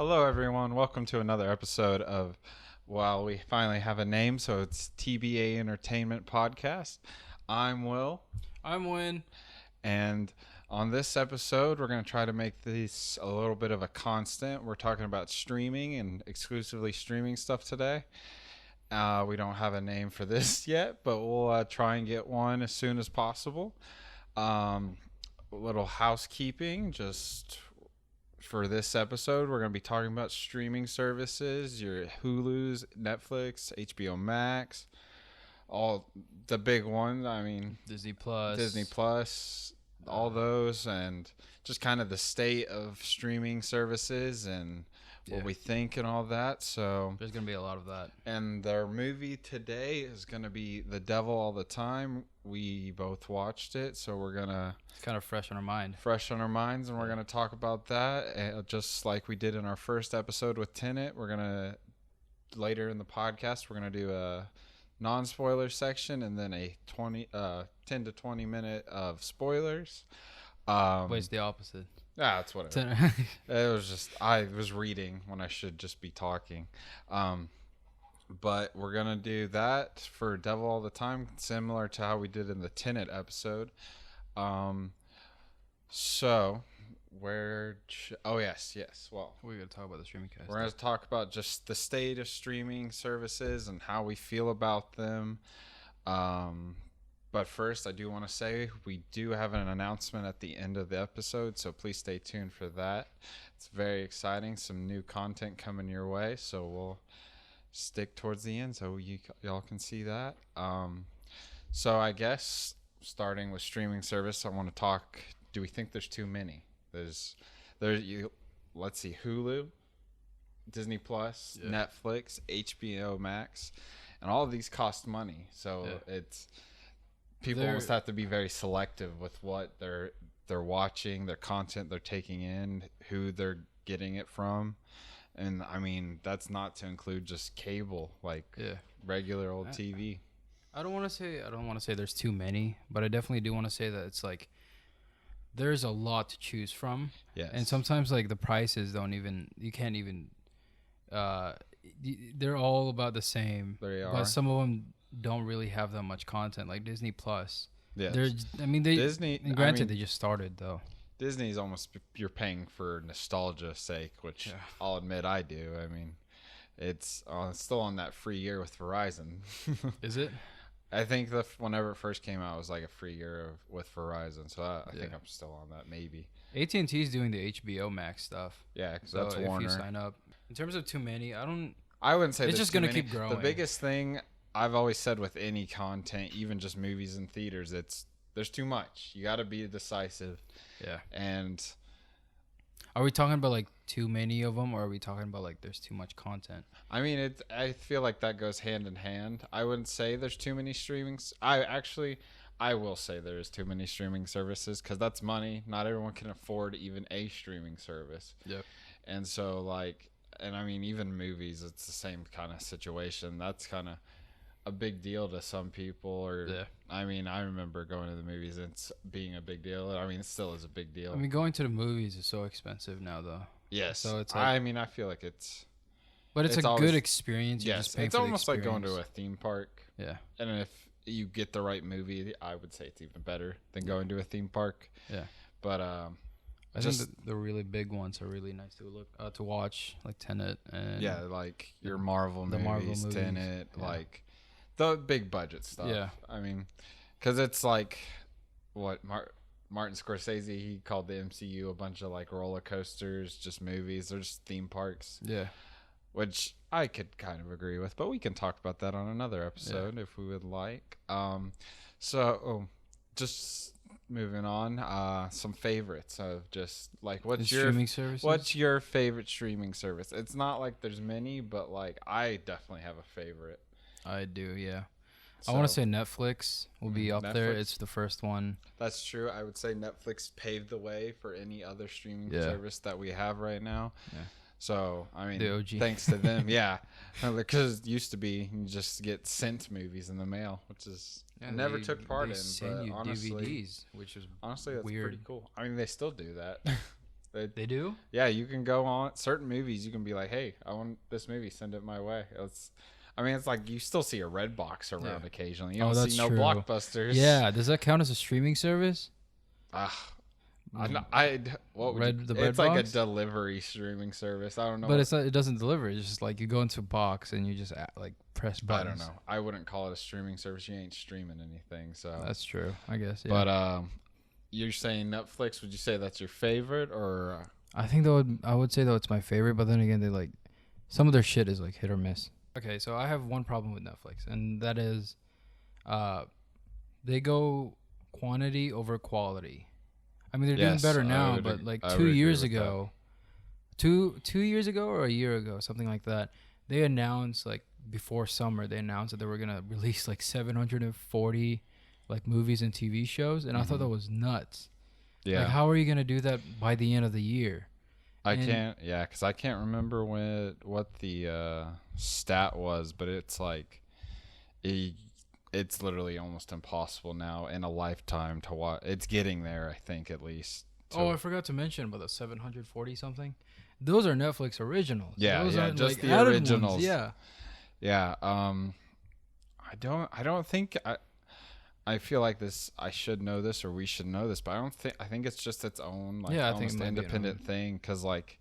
Hello, everyone. Welcome to another episode of, well, we finally have a name, so it's TBA Entertainment Podcast. I'm Will, I'm Win. and on this episode, we're going to try to make this a little bit of a constant. We're talking about streaming and exclusively streaming stuff today. We don't have a name for this yet, but we'll try and get one as soon as possible. A little housekeeping, just for this episode, we're going to be talking about streaming services, your Hulu's, Netflix, HBO Max, all the big ones. I mean, Disney Plus, all those, and just kind of the state of streaming services and what we think and all that. So there's going to be a lot of that. And their movie today is going to be The Devil All the Time. We both watched it, so we're going to... It's kind of fresh on our mind. Fresh on our minds, and we're going to talk about that. Just like we did in our first episode with Tenet, we're going to... Later in the podcast, we're going to do a non-spoiler section and then a 10 to 20 minute of spoilers. Wait, it's the opposite. That's what it was. Just I was reading when I should just be talking. But we're gonna do that for Devil All the Time, similar to how we did in the Tenet episode. So yes. Well, we're gonna talk about the streaming cast. We're gonna talk about just the state of streaming services and how we feel about them. But first, I do want to say we do have an announcement at the end of the episode, so please stay tuned for that. It's very exciting. Some new content coming your way, so we'll stick towards the end so y'all can see that. So I guess starting with streaming service, I want to talk. Do we think there's too many? Let's see, Hulu, Disney Plus, Netflix, HBO Max, and all of these cost money. So it's... People almost have to be very selective with what they're watching, their content they're taking in, who they're getting it from. And I mean, that's not to include just cable, like regular old TV. I don't want to say there's too many, but I definitely do want to say that it's like there's a lot to choose from. Yes. And sometimes like the prices you can't even they're all about the same. They are. But some of them don't really have that much content, like Disney Plus. Yeah. Disney. Granted, they just started though. Disney's almost, you're paying for nostalgia's sake, which I'll admit I do. I mean, it's still on that free year with Verizon. Is it? I think whenever it first came out, it was like a free year with Verizon. So I think I'm still on that, maybe. AT&T is doing the HBO Max stuff. Yeah, because that's Warner. If you sign up. In terms of too many, I wouldn't say it's just going to keep growing. The biggest thing I've always said with any content, even just movies and theaters, there's too much. You got to be decisive. Yeah. And are we talking about like too many of them, or are we talking about like there's too much content? I mean, I feel like that goes hand in hand. I wouldn't say there's too many streamings. I will say there is too many streaming services because that's money. Not everyone can afford even a streaming service. Yep. And so and I mean, even movies, it's the same kind of situation. That's kind of a big deal to some people. I mean, I remember going to the movies and it's being a big deal. I mean, it still is a big deal. I mean, going to the movies is so expensive now, though. Yes. So it's I mean, I feel like it's... But it's a good experience. Yes, it's almost like going to a theme park. Yeah. And if you get the right movie, I would say it's even better than going to a theme park. Yeah. But I think the really big ones are really nice to watch, like Tenet and like your Marvel movies, Tenet, like the big budget stuff. Yeah, I mean, because it's like what Martin Scorsese, he called the MCU a bunch of like roller coasters, just movies. They're just theme parks. Yeah, which I could kind of agree with, but we can talk about that on another episode if we would like. Just moving on, some favorites of just like what's your favorite streaming service? It's not like there's many, but like I definitely have a favorite. I do, yeah. So, I want to say Netflix will be up there. It's the first one. That's true. I would say Netflix paved the way for any other streaming service that we have right now. Yeah. So, I mean, thanks to them, because it used to be you just get sent movies in the mail, which is never took part in. But honestly, DVDs, which is honestly that's weird. pretty cool. I mean, they still do that. They do? Yeah, you can go on certain movies. You can be like, "Hey, I want this movie. Send it my way." I mean, it's like you still see a red box around occasionally. You Oh, don't see that's no true. blockbusters. Yeah, does that count as a streaming service? Ah, what would you? Red the It's red like a box? delivery streaming service. I don't know. But it's not, it doesn't deliver. It's just like you go into a box and you just like press I don't buttons. know. I wouldn't call it a streaming service. You ain't streaming anything. So That's true, I guess. Yeah. But you're saying Netflix? Would you say that's your favorite or? I would say though it's my favorite, but then again they like some of their shit is like hit or miss. Okay, so I have one problem with Netflix, and that is they go quantity over quality. I mean, they're doing Yes, better I now, would but ag- like I would 2 agree years with that. ago, two years ago or a year ago, something like that, they announced like before summer, they announced that they were gonna release like 740 like movies and TV shows, and I thought Mhm. that was nuts. Yeah. Like, how are you gonna do that by the end of the year? I And- can't. Yeah, because I can't remember what the stat was, but it's like, it, it's literally almost impossible now in a lifetime to watch. It's getting there, I think, at least. Oh, I forgot to mention about the 740 something. Those are Netflix originals. Yeah, Those yeah, aren't, just like, the added originals. Ones. Yeah. Yeah. I don't think I feel like this. I should know this, or we should know this, but I don't think. I think it's just its own, like, Yeah, I think almost it might be an independent thing, because like,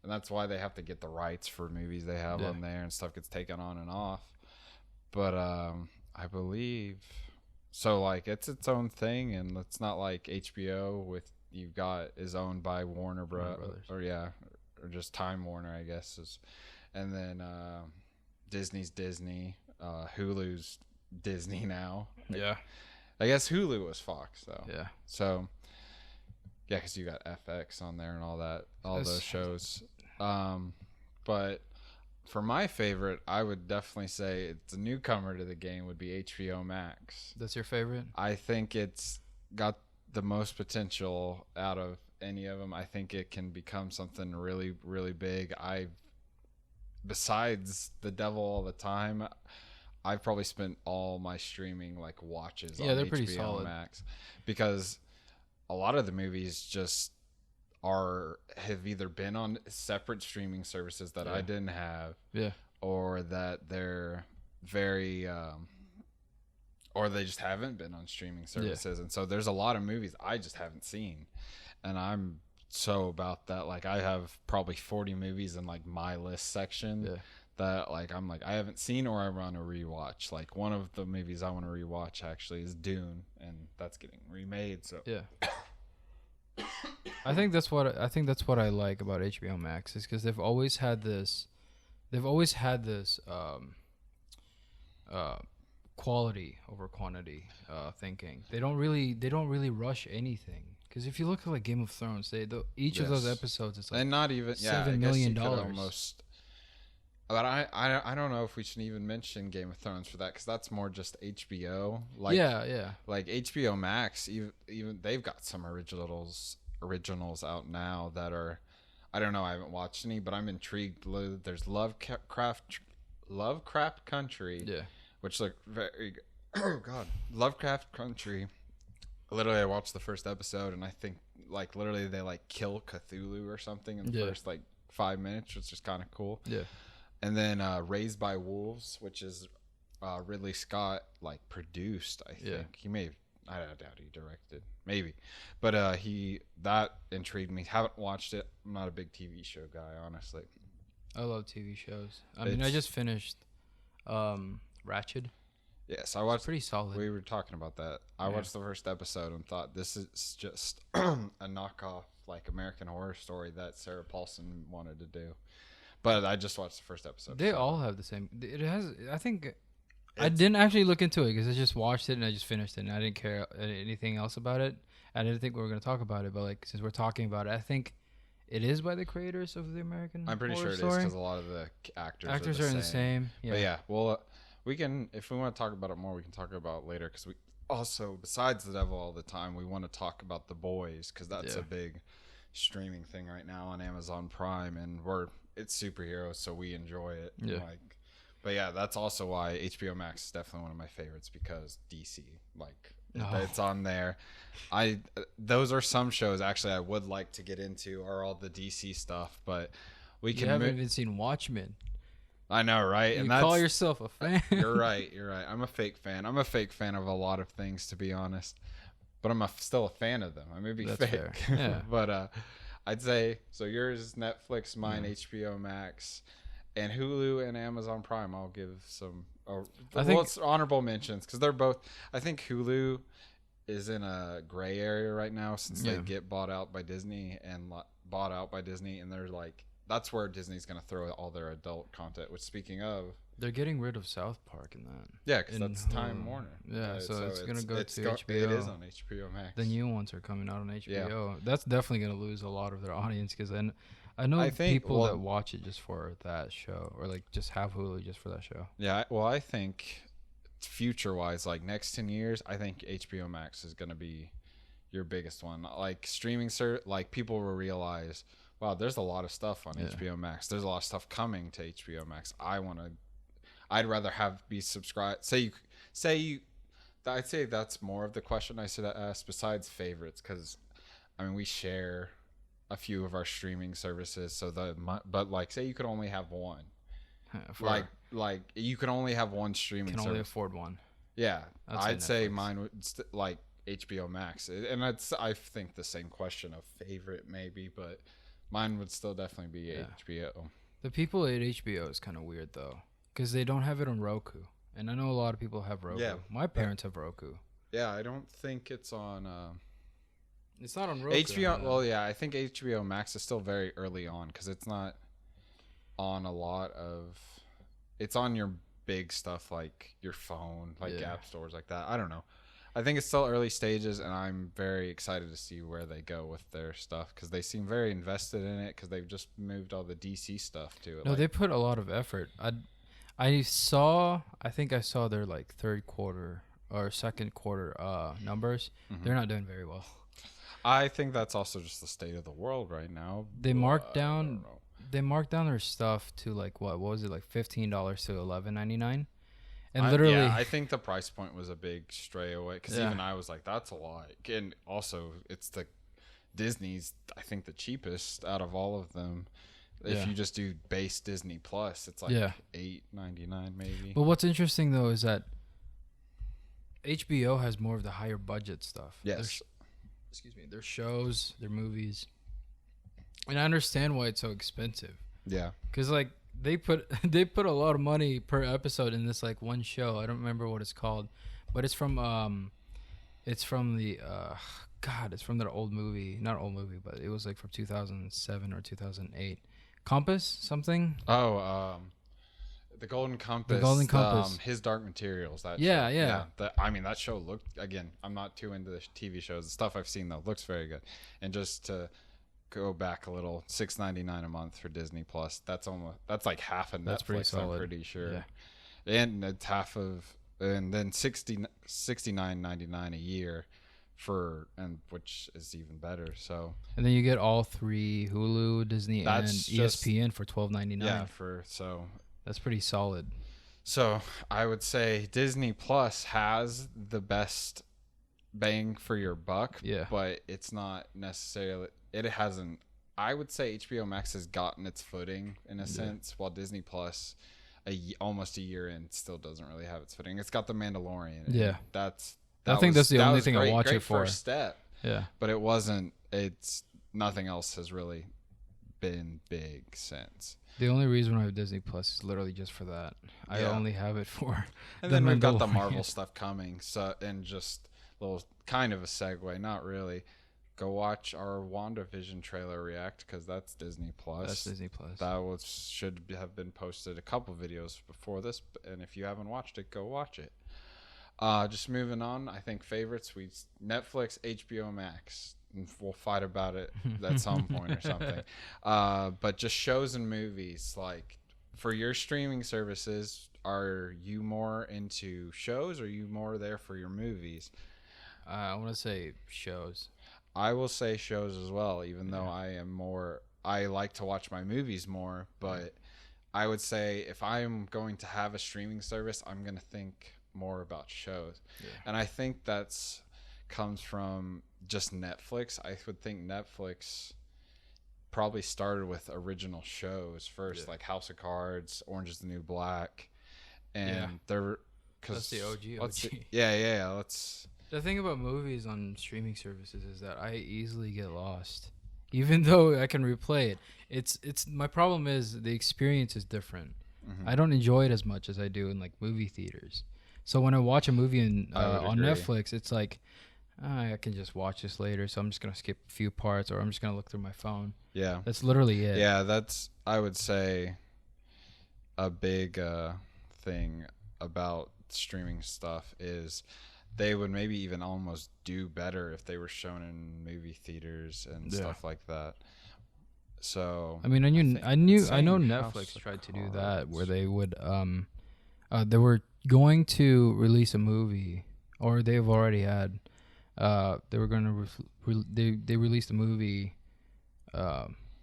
and that's why they have to get the rights for movies they have Yeah. on there, and stuff gets taken on and off. But I believe so. Like, it's its own thing, and it's not like HBO with you've got is owned by Warner Brothers. or yeah, or just Time Warner, I guess is, and then Disney's Disney, Hulu's Disney now. Yeah. I guess Hulu was Fox though. Yeah. So yeah, because you got FX on there and all that, all That's- those shows. But for my favorite, I would definitely say it's a newcomer to the game would be HBO Max. That's your favorite? I think it's got the most potential out of any of them. I think it can become something really, really big. Besides The Devil All the Time, I've probably spent all my streaming like watches Yeah, on they're pretty HBO solid. Max, because a lot of the movies just have either been on separate streaming services that I Yeah. didn't have, Yeah. or that they're very or they just haven't been on streaming services. And so there's a lot of movies I just haven't seen, and I'm so about that. Like, I have probably 40 movies in like my list section Yeah. that like I'm like I haven't seen or I want to rewatch. Like, one of the movies I want to rewatch actually is Dune, and that's getting remade. So Yeah. I think that's what I like about HBO Max is because they've always had this quality over quantity thinking. They don't really rush anything. Because if you look at like Game of Thrones, each of those Yes. episodes is like and not even yeah, $7 I guess million. you could almost. But I don't know if we should even mention Game of Thrones for that, because that's more just HBO. Like, yeah. like HBO Max, even they've got some originals out now that are, I don't know, I haven't watched any, but I'm intrigued. There's Lovecraft Country, Yeah. which look very oh god, Lovecraft Country. Literally, I watched the first episode, and I think like literally they like kill Cthulhu or something in the Yeah. first like 5 minutes, which is kind of cool. Yeah. And then Raised by Wolves, which is Ridley Scott like produced. I think Yeah. he may have, I doubt he directed, maybe, but that intrigued me. Haven't watched it. I'm not a big TV show guy, honestly. I love TV shows. I mean, I just finished Ratched. Yes, I watched. Pretty solid. We were talking about that. I Yeah. watched the first episode and thought this is just a knockoff like American Horror Story that Sarah Paulson wanted to do. But I just watched the first episode. They so- all have the same. It has. I think. I didn't actually look into it because I just watched it and I just finished it and I didn't care anything else about it. I didn't think we were gonna talk about it, but like since we're talking about it, I think it is by the creators of the American. I'm pretty Horror sure it is Story. because a lot of the actors Actors are in the same. Yeah. But yeah, well, we can, if we want to talk about it more, we can talk about it later, because we also, besides The Devil All the Time, we want to talk about The Boys, because that's Yeah. a big streaming thing right now on Amazon Prime, and it's superheroes, so we enjoy it. Yeah. But yeah, that's also why HBO Max is definitely one of my favorites, because DC, like, It's on there. I those are some shows actually I would like to get into, are all the DC stuff, but we You can. haven't even seen Watchmen. I know, right? You And call that's yourself a fan? You're right. You're right. I'm a fake fan. I'm a fake fan of a lot of things, to be honest. But I'm still a fan of them. I may be That's fake, fair. Yeah. but I'd say so. Yours is Netflix, mine HBO Max, and Hulu and Amazon Prime. I'll give some. I think it's honorable mentions because they're both. I think Hulu is in a gray area right now since they get bought out by Disney, and they're like, that's where Disney's gonna throw all their adult content. Which, speaking of, they're getting rid of South Park in that. yeah, because that's Time Warner. Yeah, so it's gonna go to HBO. It is on HBO Max. The new ones are coming out on HBO. Yeah. That's definitely gonna lose a lot of their audience because then I know people that watch it just for that show, or like just have Hulu just for that show. Yeah, well, I think future-wise, like next 10 years, I think HBO Max is gonna be your biggest one. Like streaming, like people will realize, wow, there's a lot of stuff on HBO Max. There's a lot of stuff coming to HBO Max. I'd rather be subscribed. I'd say that's more of the question I should ask besides favorites, because I mean we share a few of our streaming services. So but like say you could only have one, like you could only have one streaming. Can only afford one. Yeah, I'd say mine would like HBO Max, and I think the same question of favorite maybe, but mine would still definitely be HBO. The people at HBO is kind of weird though, because they don't have it on Roku, and I know a lot of people have Roku. Yeah, my parents have Roku. Yeah, I don't think it's on. It's not on Roku. HBO. Well, yeah, I think HBO Max is still very early on because it's not on a lot of. It's on your big stuff like your phone, like app stores like that. I don't know. I think it's still early stages, and I'm very excited to see where they go with their stuff because they seem very invested in it because they've just moved all the DC stuff to it. No, they put a lot of effort. I think I saw their like third quarter or second quarter numbers. Mm-hmm. They're not doing very well. I think that's also just the state of the world right now. They marked down their stuff to like what was it, like $15 to $11.99. And literally, I think the price point was a big stray away because even I was like, that's a lot. And also, it's the Disney's, I think, the cheapest out of all of them. If you just do base Disney Plus, it's like $8.99 maybe. But what's interesting though is that HBO has more of the higher budget stuff. Yes. Their shows, their movies, and I understand why it's so expensive. Yeah. Because like they put a lot of money per episode in this like one show. I don't remember what it's called, but it's from it's from their old movie, not old movie, but it was like from 2007 or 2008. Compass something. The Golden Compass. The Golden Compass. His Dark Materials. That yeah, show. yeah. That show looked. Again, I'm not too into the TV shows. The stuff I've seen though looks very good. And just to go back a little, $6.99 a month for Disney Plus. That's like half of Netflix. That's pretty solid. I'm pretty sure. Yeah. And it's and then $69.99 a year which is even better. So. And then you get all three: Hulu, Disney, and ESPN for $12.99. Yeah, that's pretty solid. So I would say Disney Plus has the best bang for your buck. Yeah. But it's not necessarily. It hasn't. I would say HBO Max has gotten its footing in a sense, while Disney Plus, almost a year in, still doesn't really have its footing. It's got The Mandalorian. Yeah. I think that's the only thing I watch it for. First step. Yeah. But it wasn't. It's nothing else has really been big since. The only reason I have Disney Plus is literally just for that. I only have it for. And then we've got the Marvel stuff coming. So, and just a little kind of a segue, not really. Go watch our WandaVision trailer react because that's Disney Plus. That's Disney Plus. That should have been posted a couple videos before this, and if you haven't watched it, go watch it. Just moving on, I think favorites, Netflix, HBO Max. We'll fight about it at some point or something. But just shows and movies, like for your streaming services, are you more into shows or are you more there for your movies? I want to say shows. I will say shows as well, even though I like to watch my movies more, but I would say if I'm going to have a streaming service, I'm going to think more about shows. Yeah. And I think that's comes from just Netflix. I would think Netflix probably started with original shows first, like House of Cards, Orange is the New Black, and they're that's the OG. Let's. The thing about movies on streaming services is that I easily get lost, even though I can replay it. It's my problem is the experience is different. I don't enjoy it as much as I do in like movie theaters. So when I watch a movie on Netflix, it's like I can just watch this later. So I'm just gonna skip a few parts, or I'm just gonna look through my phone. Yeah, that's literally it. Yeah, that's I would say a big thing about streaming stuff is they would maybe even almost do better if they were shown in movie theaters and stuff like that. So I mean, I know Netflix tried to do that where they would they were going to release a movie, or they've already had they were going to they released a movie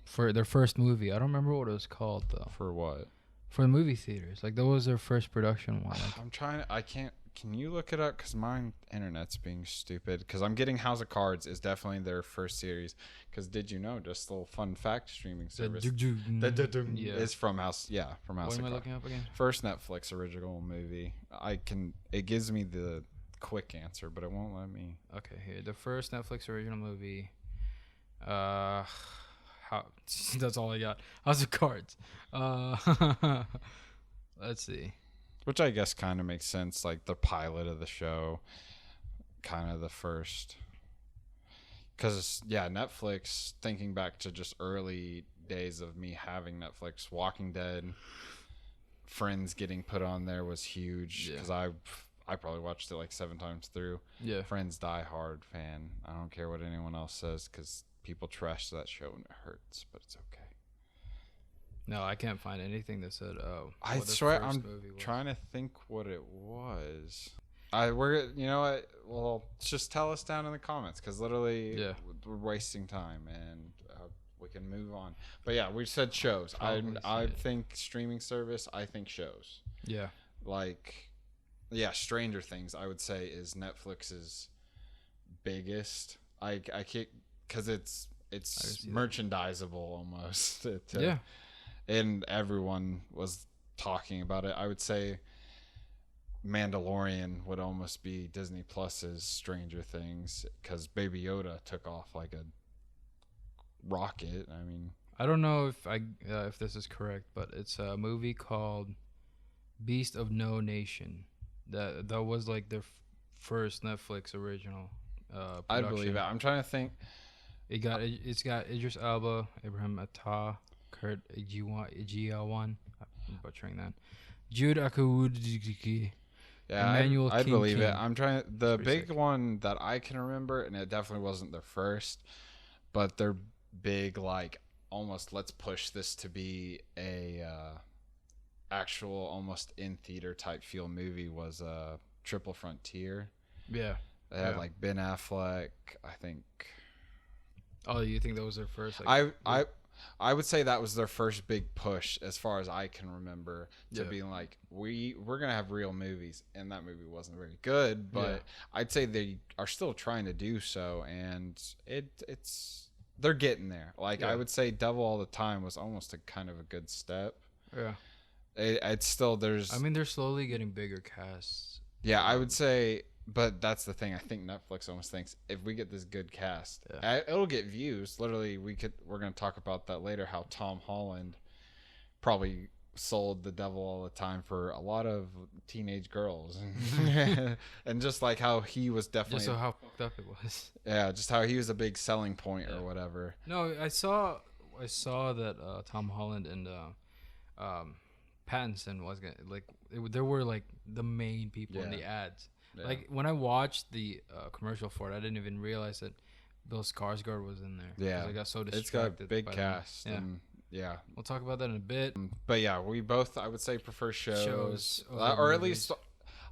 for their first movie. I don't remember what it was called though. For what? For the movie theaters, like that was their first production one. Like, I can't. Can you look it up? Because my internet's being stupid. Because I'm getting House of Cards is definitely their first series. Because did you know, just a little fun fact, streaming service is from House. Yeah, from House of Cards. What am I looking up again? First Netflix original movie. It gives me the quick answer, but it won't let me. Okay, here the first Netflix original movie. That's all I got. House of Cards. Let's see. Which I guess kind of makes sense, like the pilot of the show, kind of the first. Because, Netflix, thinking back to just early days of me having Netflix, Walking Dead, Friends getting put on there was huge. Because I probably watched it like 7 times through. Yeah. Friends, die hard fan. I don't care what anyone else says because people trash that show and it hurts, but it's okay. No, I can't find anything that said, I swear I'm trying to think what it was. You know what? Well, just tell us down in the comments because literally we're wasting time and we can move on. But yeah, we said shows. I think streaming service. I think shows. Yeah. Like, Stranger Things I would say is Netflix's biggest. I can't because it's merchandisable almost. And everyone was talking about it. I would say Mandalorian would almost be Disney Plus's Stranger Things because Baby Yoda took off like a rocket. I mean, I don't know if this is correct, but it's a movie called Beast of No Nation. That was like their first Netflix original. I believe it. I'm trying to think. It's got Idris Elba, Abraham Attah, Kurt Ejiowan, I'm butchering that. Jude Akawudiki. Yeah, I believe it. I'm trying. The big one that I can remember, and it definitely wasn't their first, but their big like almost let's push this to be a actual almost in theater type feel movie was Triple Frontier. Yeah, they had like Ben Affleck, I think. Oh, you think that was their first? I would say that was their first big push, as far as I can remember, to being like we're gonna have real movies, and that movie wasn't very good, but I'd say they are still trying to do so, and they're getting there. Like I would say, Devil All the Time was almost a kind of a good step. Yeah, it's still there's. I mean, they're slowly getting bigger casts. Yeah, I would say. But that's the thing. I think Netflix almost thinks if we get this good cast, it'll get views. Literally, we're going to talk about that later. How Tom Holland probably sold The Devil All the Time for a lot of teenage girls, and just like how he was definitely just how fucked up it was. Yeah, just how he was a big selling point or whatever. No, I saw that Tom Holland and Pattinson was gonna there were like the main people in the ads. Yeah. Like when I watched the commercial for it, I didn't even realize that Bill Skarsgård was in there. Yeah, I got so distracted. It's got a big cast. And we'll talk about that in a bit. But yeah, we both I would say prefer shows or at least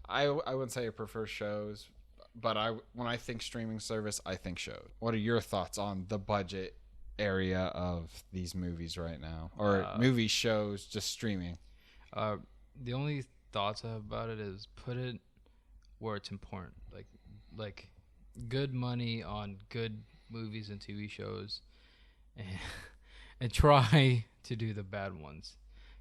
I wouldn't say I prefer shows, but when I think streaming service, I think shows. What are your thoughts on the budget area of these movies right now, or movie shows just streaming? The only thoughts I have about it is put it where it's important, like good money on good movies and TV shows, and, and try to do the bad ones.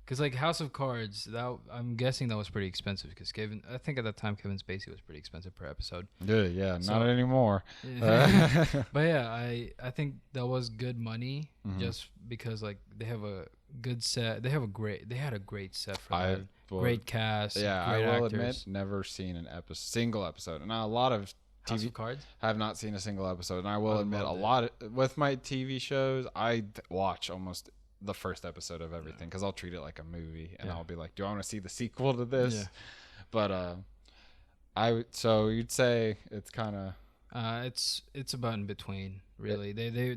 Cause like House of Cards, that I'm guessing that was pretty expensive. Because I think at that time Kevin Spacey was pretty expensive per episode. Yeah, So- not anymore. But yeah, I think that was good money Mhm. just because like they have a good set. They had a great set for I that. will- Great cast. Yeah, great I will actors. admit, never seen an single episode. And a lot of House TV of Cards. have not seen a single episode. And I will admit, a loved it. lot with my TV shows, I watch almost the first episode of everything because I'll treat it like a movie, and Yeah. I'll be like, "Do I want to see the sequel to this?" Yeah. But so you'd say it's kind of It's about in between, really. They're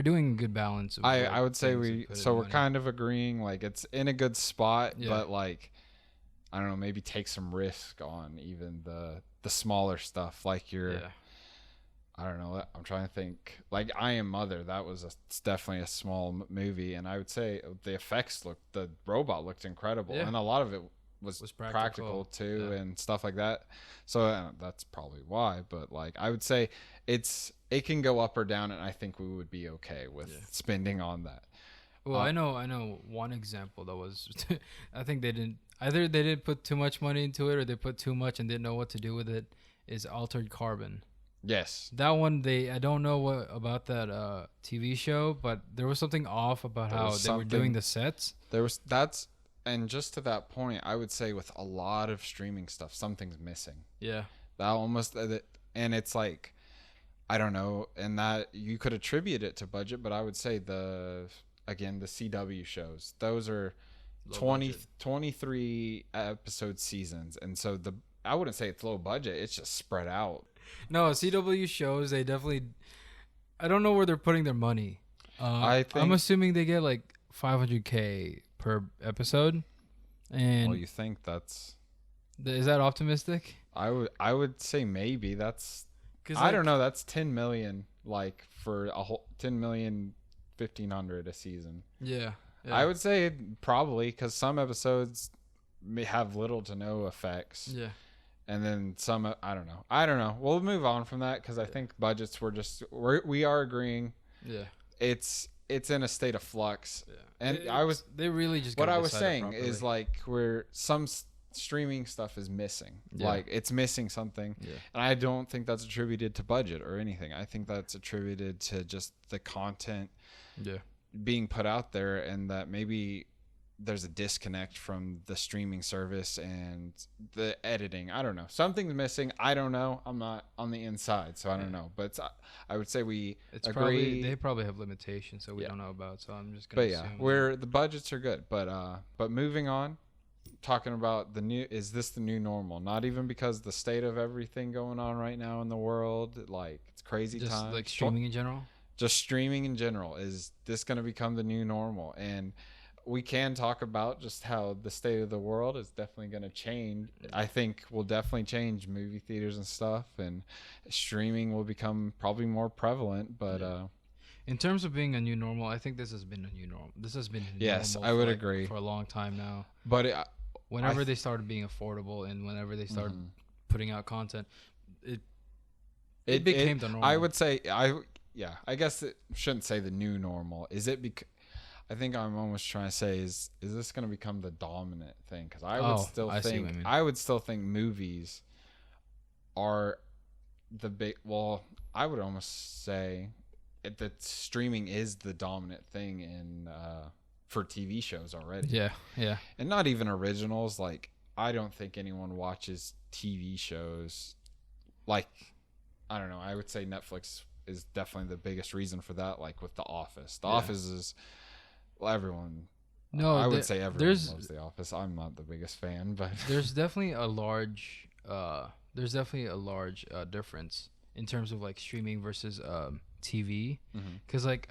doing a good balance. Of I would say things to we put so in we're money. kind of agreeing, like it's in a good spot, Yeah. but like I don't know, maybe take some risk on even the smaller stuff, like your Yeah. I don't know. I'm trying to think. Like I Am Mother, it's definitely a small movie, and I would say the the robot looked incredible, Yeah. and a lot of it was practical. practical too, Yeah. and stuff like that. So that's probably why. But like I would say it can go up or down, and I think we would be okay with Yeah. spending on that. Well, I know one example that was I think they didn't put too much money into it, or they put too much and didn't know what to do with it. Is Altered Carbon. Yes. That one, I don't know what about that TV show, but there was something off about There how was they were doing something- the sets. And just to that point, I would say with a lot of streaming stuff, something's missing. Yeah. That almost, and it's like, I don't know, and that you could attribute it to budget, but I would say the CW shows, those are Low 20, budget. 23 episode seasons, and so I wouldn't say it's low budget, it's just spread out. No, CW shows, they definitely. I don't know where they're putting their money. I think- I'm assuming they get like $500K per episode, and Well, you think that's, is that optimistic? I would say maybe that's, 'Cause, I don't know, that's 10 million, like for a whole 10 million, 1,500 a season. Yeah. I would say probably, because some episodes may have little to no effects. Yeah. And then some, I don't know. We'll move on from that because I think budgets we are agreeing. Yeah. It's in a state of flux. Yeah. And they really just what gotta I was decide it saying properly. is like where some streaming stuff is missing. Yeah. Like it's missing something. Yeah. And I don't think that's attributed to budget or anything. I think that's attributed to just the content Yeah. being put out there, and that maybe there's a disconnect from the streaming service and the editing. I don't know. Something's missing. I don't know. I'm not on the inside, so I don't know. But I would say It's agree. they probably have limitations that we Yeah. don't know about. So I'm just gonna. But yeah, assume where the budgets are good. But moving on, talking about is this the new normal? Not even because the state of everything going on right now in the world, like it's crazy just times. like streaming in general. Just streaming in general, is this going to become the new normal? And we can talk about just how the state of the world is definitely going to change. I think will definitely change movie theaters and stuff, and streaming will become probably more prevalent. But In terms of being a new normal, I think this has been a new normal. This has been a new Yes, normal I would for, agree. for a long time now. but Whenever they started being affordable and whenever they started putting out content, it became the normal. I would say I guess it shouldn't say the new normal. Is it because I think I'm almost trying to say is this going to become the dominant thing? Because I would still I see what you mean. I would still think movies are the big. Well, I would almost say that streaming is the dominant thing in for TV shows already. Yeah. And not even originals. Like I don't think anyone watches TV shows. Like I don't know. I would say Netflix is definitely the biggest reason for that. Like with The Office. The Office is everyone. No, I would say everyone there's loves The Office. I'm not the biggest fan, but there's definitely a large difference in terms of like streaming versus TV. Because like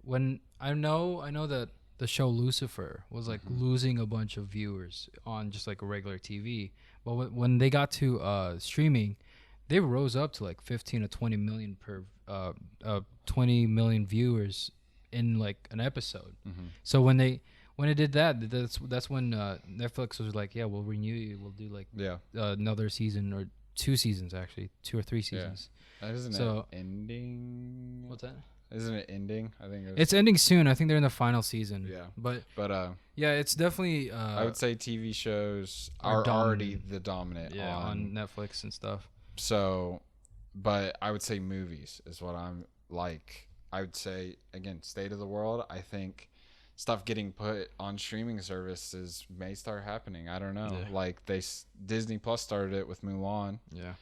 when I know that the show Lucifer was like losing a bunch of viewers on just like a regular TV, but when they got to streaming, they rose up to like 15 to 20 million per 20 million viewers in like an episode. So when it did that, that's when Netflix was like, yeah, we'll renew you, we'll do like yeah. another season or 2 seasons actually, 2 or 3 seasons. Isn't So it ending? what's that? Isn't it ending? I think It's ending soon. I think they're in the final season. Yeah. But But yeah, it's definitely I would say TV shows are are already dominant. the dominant on Netflix and stuff. So, but I would say movies is what I'm like. I would say again, state of the world. I think stuff getting put on streaming services may start happening. I don't know. Yeah. Like Disney Plus started it with Mulan. Yeah.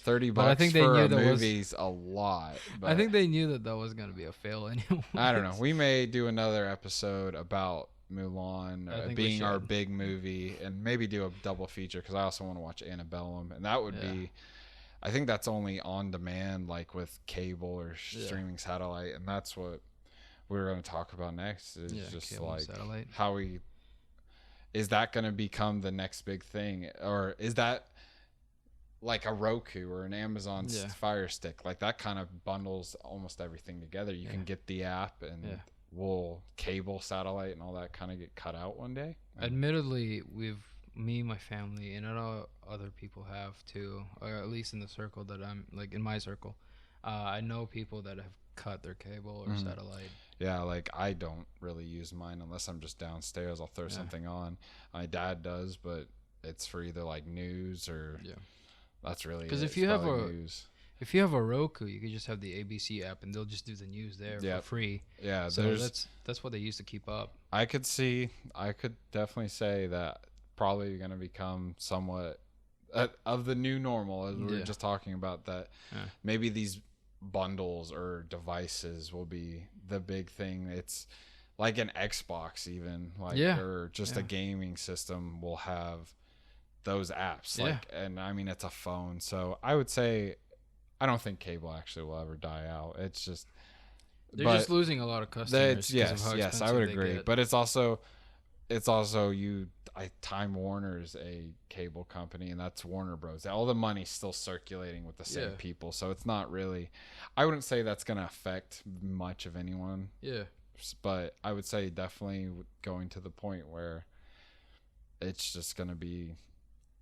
$30 But I think they for knew a that movie's a lot. But I think they knew that was going to be a fail anyway. I don't know. We may do another episode about Mulan I think we being our should. big movie, and maybe do a double feature because I also want to watch Annabellum, and that would Yeah. be. I think that's only on demand, like with cable or streaming satellite, and that's what we're going to talk about next. Is just cable like satellite. how we. Is that going to become the next big thing, or is that like a Roku or an Amazon Fire Stick? Like that kind of bundles almost everything together. You can get the app, and will cable, satellite, and all that kind of get cut out one day? Admittedly, me, my family, and I know other people have too, or at least in the circle that I'm like in my circle. I know people that have cut their cable or satellite. Yeah, like I don't really use mine unless I'm just downstairs. I'll throw something on. My dad does, but it's for either like news or that's really because if you have a Roku, you could just have the ABC app and they'll just do the news there for free. Yeah, so that's what they used to keep up. I could definitely say that probably going to become somewhat of the new normal, as we were just talking about, that maybe these bundles or devices will be the big thing. It's like an Xbox even, like or just a gaming system will have those apps, like, and I mean it's a phone. So I would say I don't think cable actually will ever die out. It's just they're just losing a lot of customers. Yes, I would agree. But it's also Time Warner's a cable company, and that's Warner Bros. All the money's still circulating with the same people, so it's not really. I wouldn't say that's going to affect much of anyone. Yeah, but I would say definitely going to the point where it's just going to be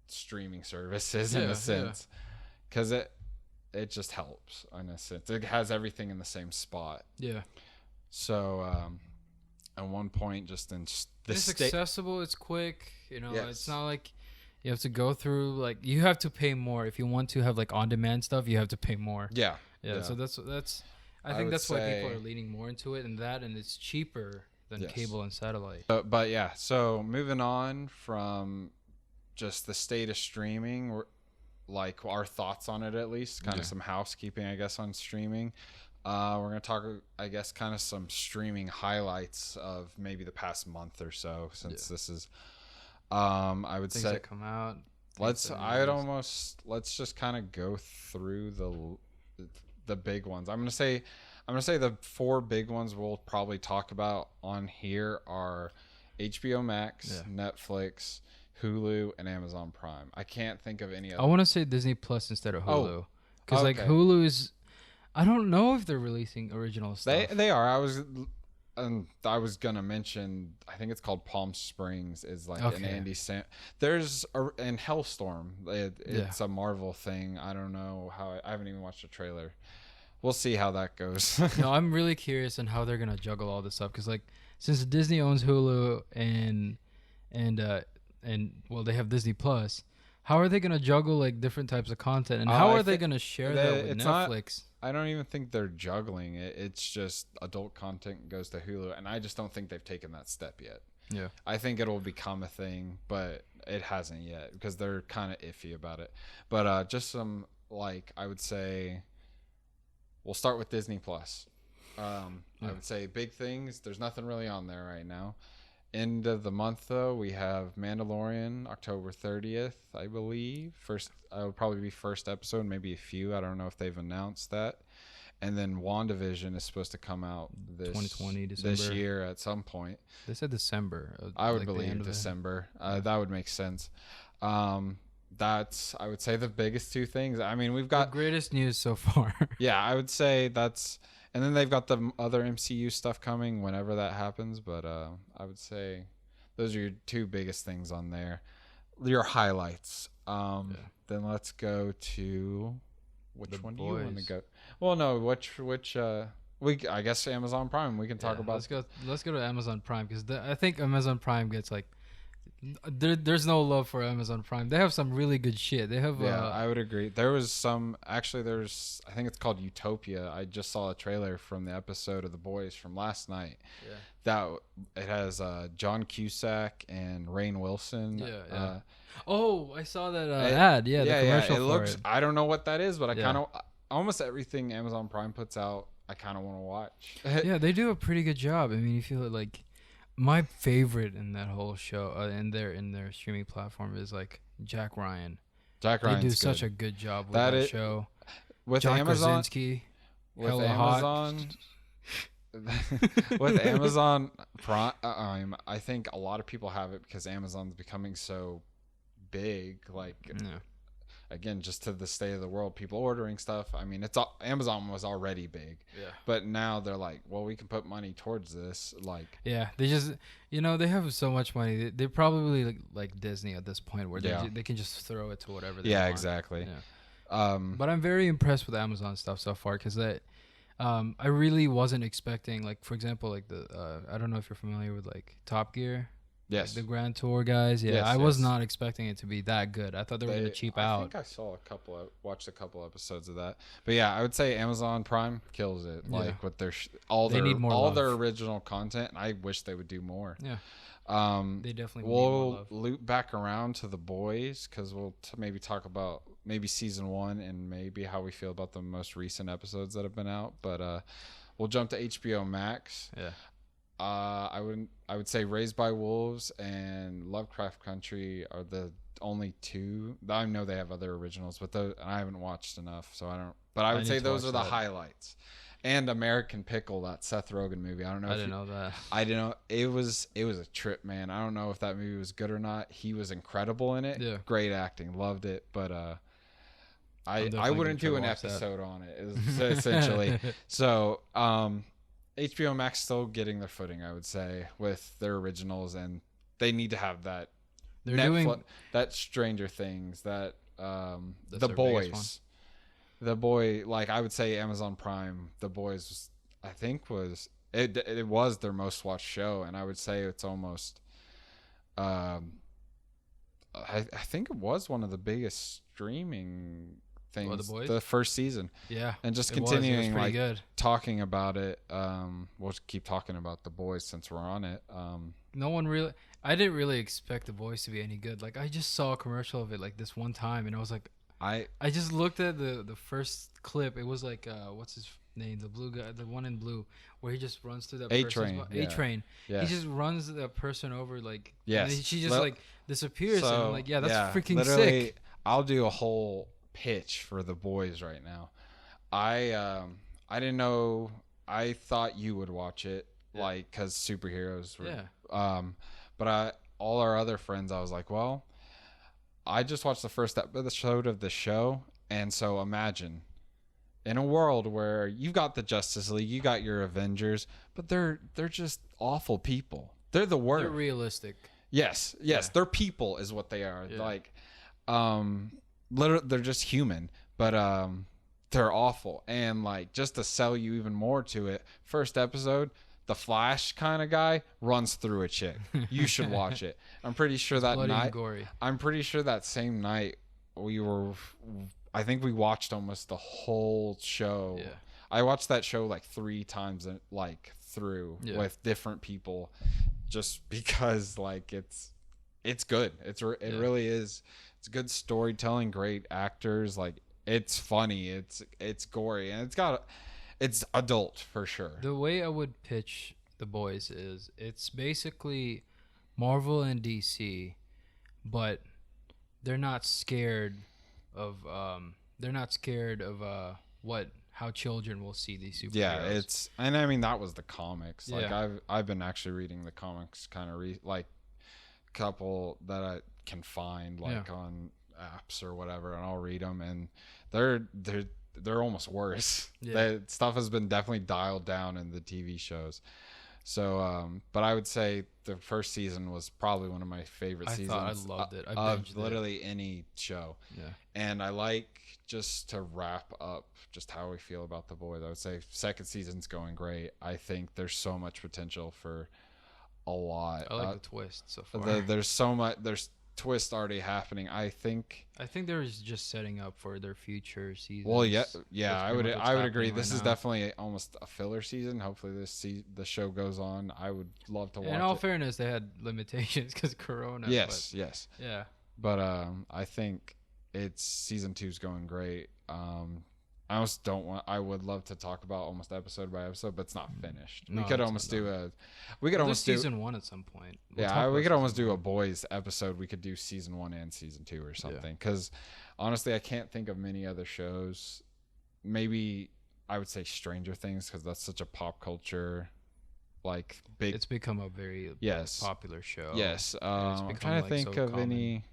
streaming services in a sense, because it just helps in a sense. It has everything in the same spot. Yeah. So at one point, just in it's accessible, it's quick, it's not like you have to go through, like, you have to pay more if you want to have like on-demand stuff. You have to pay more. Yeah. So that's I think that's why people are leaning more into it, and it's cheaper than cable and satellite. But yeah, so moving on from just the state of streaming, like our thoughts on it, at least kind of some housekeeping, I guess, on streaming. We're going to talk, I guess, kind of some streaming highlights of maybe the past month or so, since this is, I would things say, that come out. Let's just kind of go through the big ones. I'm going to say the 4 big ones we'll probably talk about on here are HBO Max, Netflix, Hulu, and Amazon Prime. I can't think of any other. I want to say Disney Plus instead of Hulu, because like Hulu is. I don't know if they're releasing original stuff. They are. I was gonna mention. I think it's called Palm Springs. Is like an Andy There's and Hellstorm. It's a Marvel thing. I don't know how. I haven't even watched a trailer. We'll see how that goes. No, I'm really curious on how they're gonna juggle all this stuff, because like since Disney owns Hulu and well, they have Disney Plus. How are they gonna juggle like different types of content, and how are they gonna share that with Netflix? I don't even think they're juggling it. It's just adult content goes to Hulu, and I just don't think they've taken that step yet. Yeah, I think it'll become a thing, but it hasn't yet because they're kind of iffy about it. But just some, like, I would say, we'll start with Disney Plus. I would say big things. There's nothing really on there right now. End of the month, though, we have Mandalorian, October 30th, I believe. It'll probably be first episode, maybe a few. I don't know if they've announced that. And then WandaVision is supposed to come out 2020 December. This year at some point. They said December. I would believe December. That would make sense. That's, I would say, the biggest 2 things. I mean, we've got the greatest news so far. Yeah, I would say that's. And then they've got the other MCU stuff coming whenever that happens. But I would say those are your 2 biggest things on there. your highlights. Yeah. Then let's go to which The one do you want to Boys. go? Well, no, which we I guess Amazon Prime. We can talk Yeah, about. let's go to Amazon Prime because I think Amazon Prime gets like there's no love for Amazon Prime. They have some really good shit. They have Yeah, I would agree. There was some actually. There's I think it's called Utopia. I just saw a trailer from the episode of The Boys from last night. yeah, That it has John Cusack and Rainn Wilson. yeah. Oh, I saw that It, ad. Yeah, the yeah, yeah. commercial It for looks. it. I don't know what that is, but I Yeah. kind of almost everything Amazon Prime puts out. I kind of want to watch. Yeah, they do a pretty good job. I mean, you feel like my favorite in that whole show, in their streaming platform is like Jack Ryan. Jack They Ryan's do good. such a good job with That that it- show. with John Amazon. Krasinski, With hella hot. Amazon. With Amazon Prime, I think a lot of people have it because Amazon's becoming so big. Like Yeah. again, just to the state of the world, people ordering stuff. I mean, Amazon was already big, Yeah. but now they're like, well, we can put money towards this. Like, Yeah, they just, they have so much money. They're probably like Disney at this point where Yeah. they can just throw it to whatever they yeah, want. exactly. Yeah. But I'm very impressed with Amazon stuff so far because I really wasn't expecting, like, for example, like I don't know if you're familiar with like Top Gear. Yes. Like the Grand Tour guys. Yeah, Yes, I was yes. not expecting it to be that good. I thought they were gonna cheap out. I think I saw watched a couple episodes of that. But yeah, I would say Amazon Prime kills it. Yeah. Like with their They need more love. their original content. And I wish they would do more. Yeah. They definitely need more We'll love. loop back around to The Boys because we'll maybe talk about maybe season 1 and maybe how we feel about the most recent episodes that have been out. But we'll jump to HBO Max. Yeah. I would say Raised by Wolves and Lovecraft Country are the only two. I know they have other originals, but I haven't watched enough, so I don't. But I would need say to those watch are the that. highlights. And American Pickle, that Seth Rogen movie. I don't know. I didn't know that. I didn't know. It was a trip, man. I don't know if that movie was good or not. He was incredible in it. Yeah. Great acting, loved it. But I definitely wouldn't gonna do an try to watch that. episode on it. Is essentially. So HBO Max still getting their footing, I would say, with their originals, and they need to have that. They're doing that Stranger Things, that That's The their biggest Boys, The Boy. Like I would say, Amazon Prime, The Boys. I think was it. It was their most watched show, and I would say it's almost. I think it was one of the biggest streaming things. The Boys? The first season. Yeah. And just It was continuing pretty like good. talking about it. We'll just keep talking about The Boys since we're on it. No one really. I didn't really expect The Boys to be any good. Like I just saw a commercial of it like this one time, and I was like, I just looked at the first clip. It was like what's his name? The blue guy, the one in blue, where he just runs through that A-Train, person's yeah. A-Train. yeah. He just runs that person over like. Yes. And then she just like disappears, and I'm like, yeah, that's freaking literally, sick. I'll do a whole pitch for The Boys right now. I didn't know. I thought you would watch it, Yeah. like because superheroes were. Yeah. But all our other friends, I was like, well, I just watched the first episode of the show, and so imagine in a world where you've got the Justice League, you got your Avengers, but they're just awful people. They're the worst. They're realistic. Yes, Yeah. they're people is what they are. Yeah. Like, literally, they're just human, but they're awful. And like, just to sell you even more to it, first episode, the Flash kind of guy runs through a chick. You should watch it. I'm pretty sure that Bloody and night. gory. I'm pretty sure that same night I think we watched almost the whole show. Yeah. I watched that show like 3 times, like through Yeah. with different people, just because like it's good. It really is. It's good storytelling, great actors. Like it's funny. It's gory, and it's adult for sure. The way I would pitch The Boys is it's basically Marvel and DC, but they're not scared of how children will see these superheroes. Yeah, and I mean that was the comics. Like Yeah. I've been actually reading the comics, kind of like couple that I can find like on apps or whatever, and I'll read them, and they're almost worse. Yeah. That stuff has been definitely dialed down in the TV shows. So, but I would say the first season was probably one of my favorite I thought I seasons loved it. I of binged it. literally any show. Yeah. And I like, just to wrap up just how we feel about The Boys, I would say second season's going great. I think there's so much potential for a lot. I like the twist so far. There's so much. There's twist already happening. I think they're just setting up for their future seasons. Well, yeah. That's I pretty would much what's agree. happening This right is now. definitely almost a filler season. Hopefully, the show goes on. I would love to watch In all it. fairness, they had limitations because Corona. Yes, yes. But, yeah. But I think season 2's going great. I almost don't want. I would love to talk about almost episode by episode, but it's not finished. No, we could it's almost not. do a. We could We'll do almost do season 1 at some point. we could almost do a boys episode. We could do season 1 and season 2 or something. Because honestly, I can't think of many other shows. Maybe I would say Stranger Things, because that's such a pop culture, like big. It's become a very popular show. Yes. And it's I'm become, trying to like, think so of common. any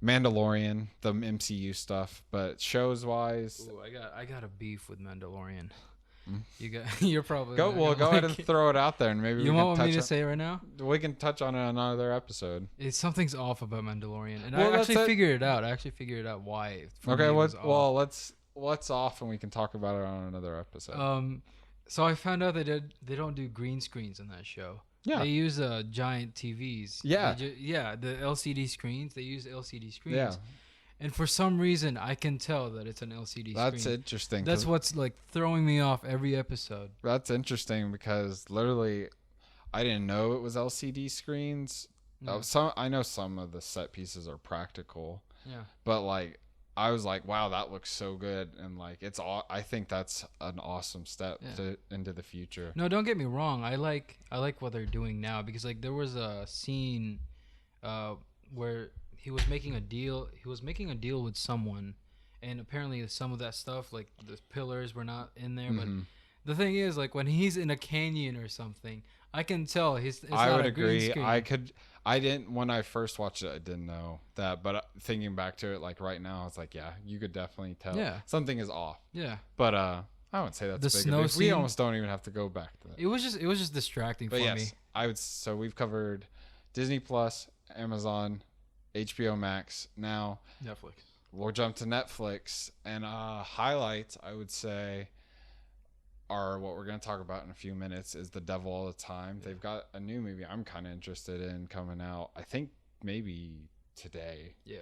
Mandalorian, the MCU stuff, but shows wise. Ooh, I got a beef with Mandalorian. Mm. You're probably Go not gonna ahead like and it. throw it out there, and maybe You we want can me touch to say it right now? we can touch on it in another episode. Something's off about Mandalorian, and Well, I actually that's it. figured it out. I actually figured out why. For me, Okay, it was off. well, what's off, and we can talk about it on another episode. So I found out they don't do green screens in that show. Yeah. They use giant TVs. Yeah. The LCD screens. They use LCD screens. Yeah. And for some reason, I can tell that it's an LCD That's screen. interesting. That's 'cause what's like throwing me off every episode. That's interesting because literally, I didn't know it was LCD screens. Yeah. I know some of the set pieces are practical, Yeah. but like I was like, wow, that looks so good, and like I think that's an awesome step into the future. No, don't get me wrong. I like what they're doing now, because like there was a scene where he was making a deal. He was making a deal with someone, and apparently some of that stuff, like the pillars, were not in there. But the thing is, like when he's in a canyon or something, I can tell it's I not would a green agree. screen. I didn't when I first watched it. I didn't know that, but thinking back to it, like right now, it's like, yeah, you could definitely tell something is off. Yeah. But I wouldn't say that's The big. snow We scene- almost don't even have to go back to that. It was just distracting But for yes, me. So we've covered Disney Plus, Amazon, HBO Max. Now Netflix. we'll jump to Netflix, and highlights, I would say, are what we're going to talk about in a few minutes is The Devil All the Time. They've got a new movie I'm kind of interested in coming out. I think maybe today. Yeah.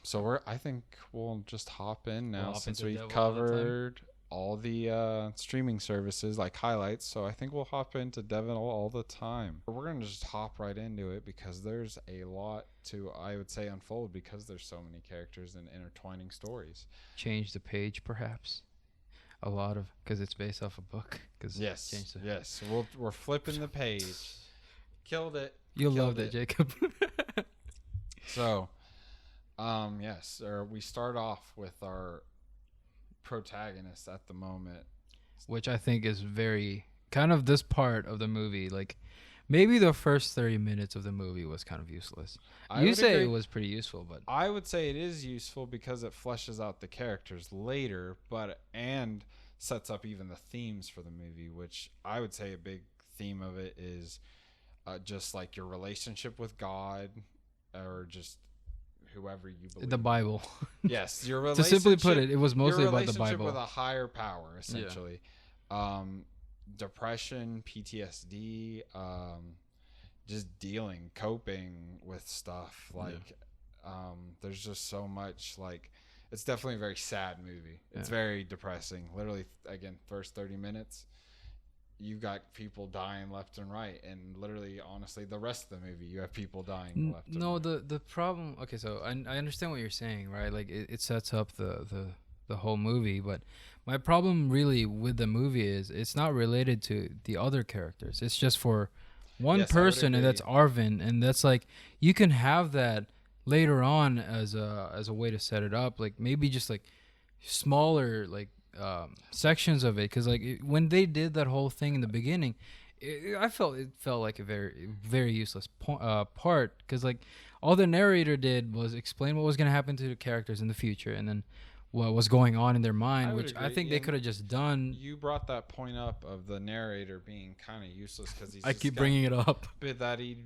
So I think we'll just hop in now, We'll hop since into we've Devil All the Time. covered all the streaming services, like highlights. So I think we'll hop into Devil All the Time. We're going to just hop right into it because there's a lot to, I would say, unfold, because there's so many characters and intertwining stories. Change the page, perhaps. A lot of, because it's based off a book. Yes. We're flipping the page. Killed it. You'll Killed love that, it. Jacob. So, we start off with our protagonist at the moment. Which I think is very, kind of this part of the movie, like, maybe the first 30 minutes of the movie was kind of useless. I You would say agree. it was pretty useful, but I would say it is useful because it fleshes out the characters later, and sets up even the themes for the movie, which I would say a big theme of it is just like your relationship with God, or just whoever you believe. the Bible. Yes, your To relationship. simply put it was mostly your about the relationship Bible. with a higher power, essentially. Depression, PTSD, just coping with stuff. Like, there's just so much. Like, it's definitely a very sad movie. It's very depressing. Literally, again, first 30 minutes, you got people dying left and right, and literally, honestly, the rest of the movie, you have people dying left and No, right. the problem. Okay, so I understand what you're saying, right? Like it sets up the whole movie, but my problem really with the movie is it's not related to the other characters. It's just for one Yes, I would person, and agree. that's Arvin, and that's like you can have that later on as a way to set it up, like maybe just like smaller like sections of it, because like when they did that whole thing in the beginning, it felt like a very useless part, because like all the narrator did was explain what was going to happen to the characters in the future, and then what was going on in their mind, I would which I agree. think they could have just done. You brought that point up of the narrator being kind of useless because he's I just keep got bringing it up. bit that he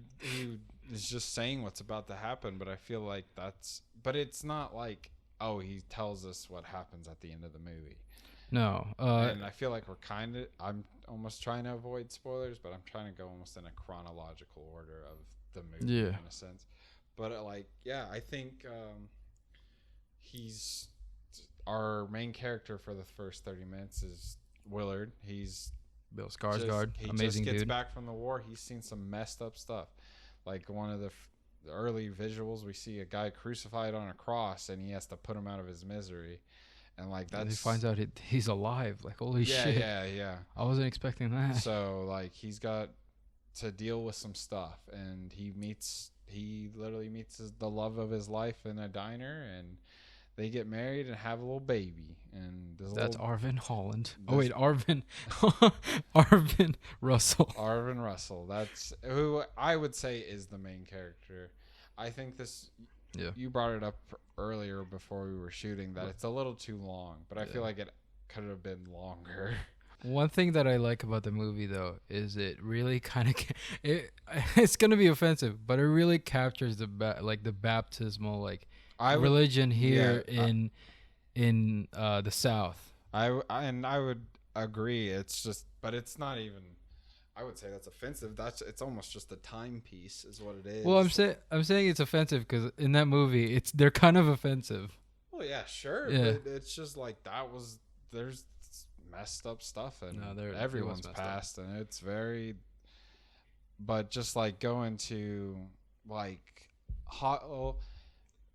is just saying what's about to happen. But I feel like but it's not like, oh, he tells us what happens at the end of the movie. No, And I feel like I'm almost trying to avoid spoilers, but I'm trying to go almost in a chronological order of the movie Yeah. in a sense. But I think he's our main character for the first 30 minutes is Willard. He's Bill Skarsgård, he amazing just gets dude. back from the war. He's seen some messed up stuff. Like one of the early visuals, we see a guy crucified on a cross, and he has to put him out of his misery. And like And he that's finds out he's alive. Like, holy yeah, shit! yeah. I wasn't expecting that. So like he's got to deal with some stuff, and he literally meets the love of his life in a diner, and they get married and have a little baby. And That's Arvin Holland. Oh wait, Arvin Russell. Arvin Russell. That's who I would say is the main character. I think this. Yeah. You brought it up earlier before we were shooting that it's a little too long, but I feel like it could have been longer. One thing that I like about the movie though is it really kind of it's gonna be offensive, but it really captures the baptismal religion here in the South. I would agree. It's just, but it's not even. I would say that's offensive. It's almost just a timepiece, is what it is. Well, I'm saying it's offensive because in that movie, they're kind of offensive. Well, yeah, sure. Yeah. But it's just like there's messed up stuff, and everyone's past, and it's very. But just like going to like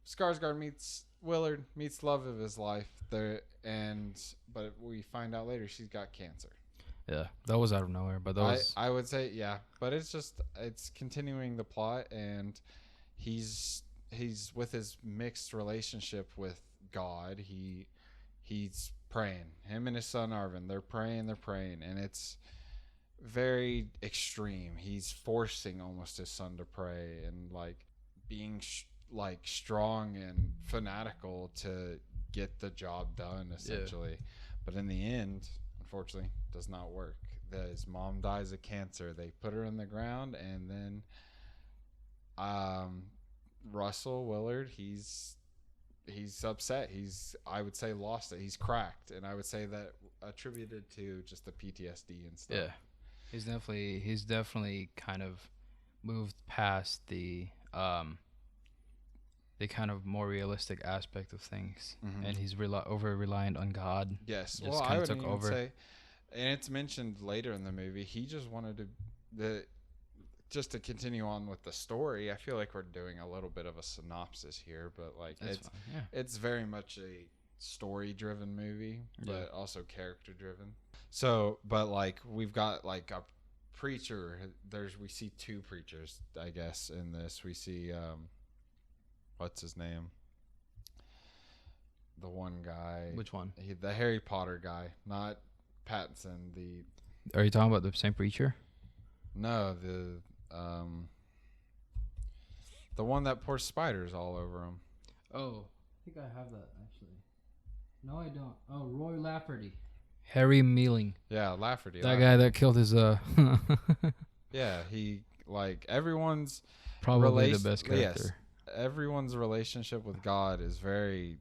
Skarsgård meets Willard, meets love of his life there, but we find out later she's got cancer. Yeah, that was out of nowhere, but I would say but it's continuing the plot, and he's with his mixed relationship with God. He's praying. Him and his son Arvin, they're praying, and it's very extreme. He's forcing almost his son to pray and like being strong and fanatical to get the job done essentially. Yeah. But in the end, unfortunately, does not work. His mom dies of cancer. They put her in the ground, and then Russell Willard, he's upset. I would say lost it. He's cracked, and I would say that attributed to just the PTSD and stuff. Yeah, he's definitely kind of moved past the kind of more realistic aspect of things, and he's over reliant on God. Yes, just well, kind I of would took even over. say, and it's mentioned later in the movie, he just wanted just to continue on with the story. I feel like we're doing a little bit of a synopsis here, but like it's very much a story-driven movie, but also character-driven. So, but like we've got like a preacher. We see two preachers, I guess, in this. We see what's his name? The one guy. Which one? The Harry Potter guy, not Pattinson. Are you talking about the same preacher? No, the one that pours spiders all over him. Oh, I think I have that actually. No, I don't. Oh, Roy Lafferty. Harry Mealing. Yeah, Lafferty. That guy that killed his Yeah, he everyone's probably the best character. Yes, everyone's relationship with God is very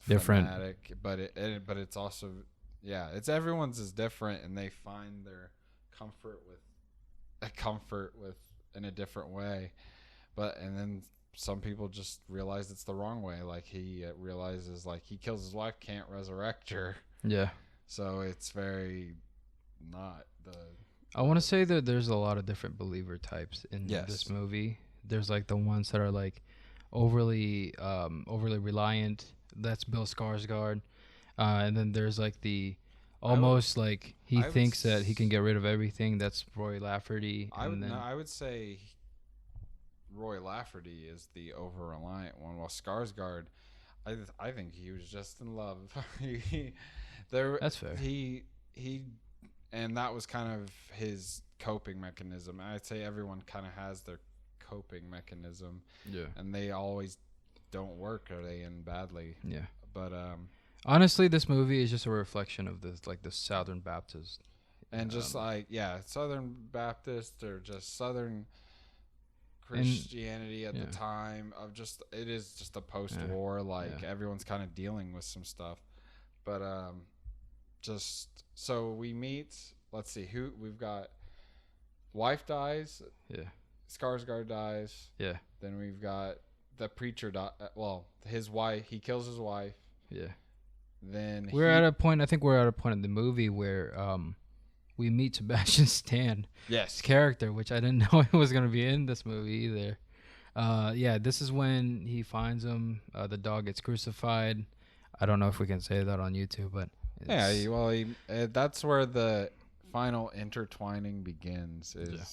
different, fanatic, but it's also it's everyone's is different, and they find their comfort with in a different way. And then some people just realize it's the wrong way. Like he realizes like he kills his wife, can't resurrect her. Yeah. So it's very not the. I want to say that there's a lot of different believer types in this movie. There's like the ones that are like overly reliant. That's Bill Skarsgård. And then there's like the almost like he thinks that he can get rid of everything. That's Roy Lafferty. I would say Roy Lafferty is the over-reliant one, while Skarsgård, I think he was just in love. That's fair. And that was kind of his coping mechanism. I'd say everyone kind of has their coping mechanism. Yeah. And they always don't work, or they end badly. Yeah. But Honestly, this movie is just a reflection of this, like the Southern Baptist. And just Um, like, yeah, Southern Baptist or just Southern and Christianity at the yeah, time of just, it is just a yeah, post-war, like yeah, everyone's kind of dealing with some stuff. But just so we meet, let's see who we've got. Wife dies, yeah, Skarsgård dies. yeah, Then we've got the preacher. Well, his wife. He kills his wife. yeah. Then We're at he. a point. I think we're at a point in the movie where we meet Sebastian Stan, his Yes. character, which I didn't know he was gonna be in this movie either. Yeah, this is when he finds him. The dog gets crucified. I don't know if we can say that on YouTube, but Yeah. it's That's where the final intertwining begins. Is yeah.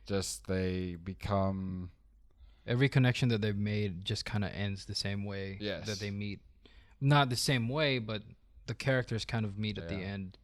just they become. Every connection that they've made just kind of ends the same way Yes. that they meet. Not the same way, but the characters kind of meet at the Yeah. end.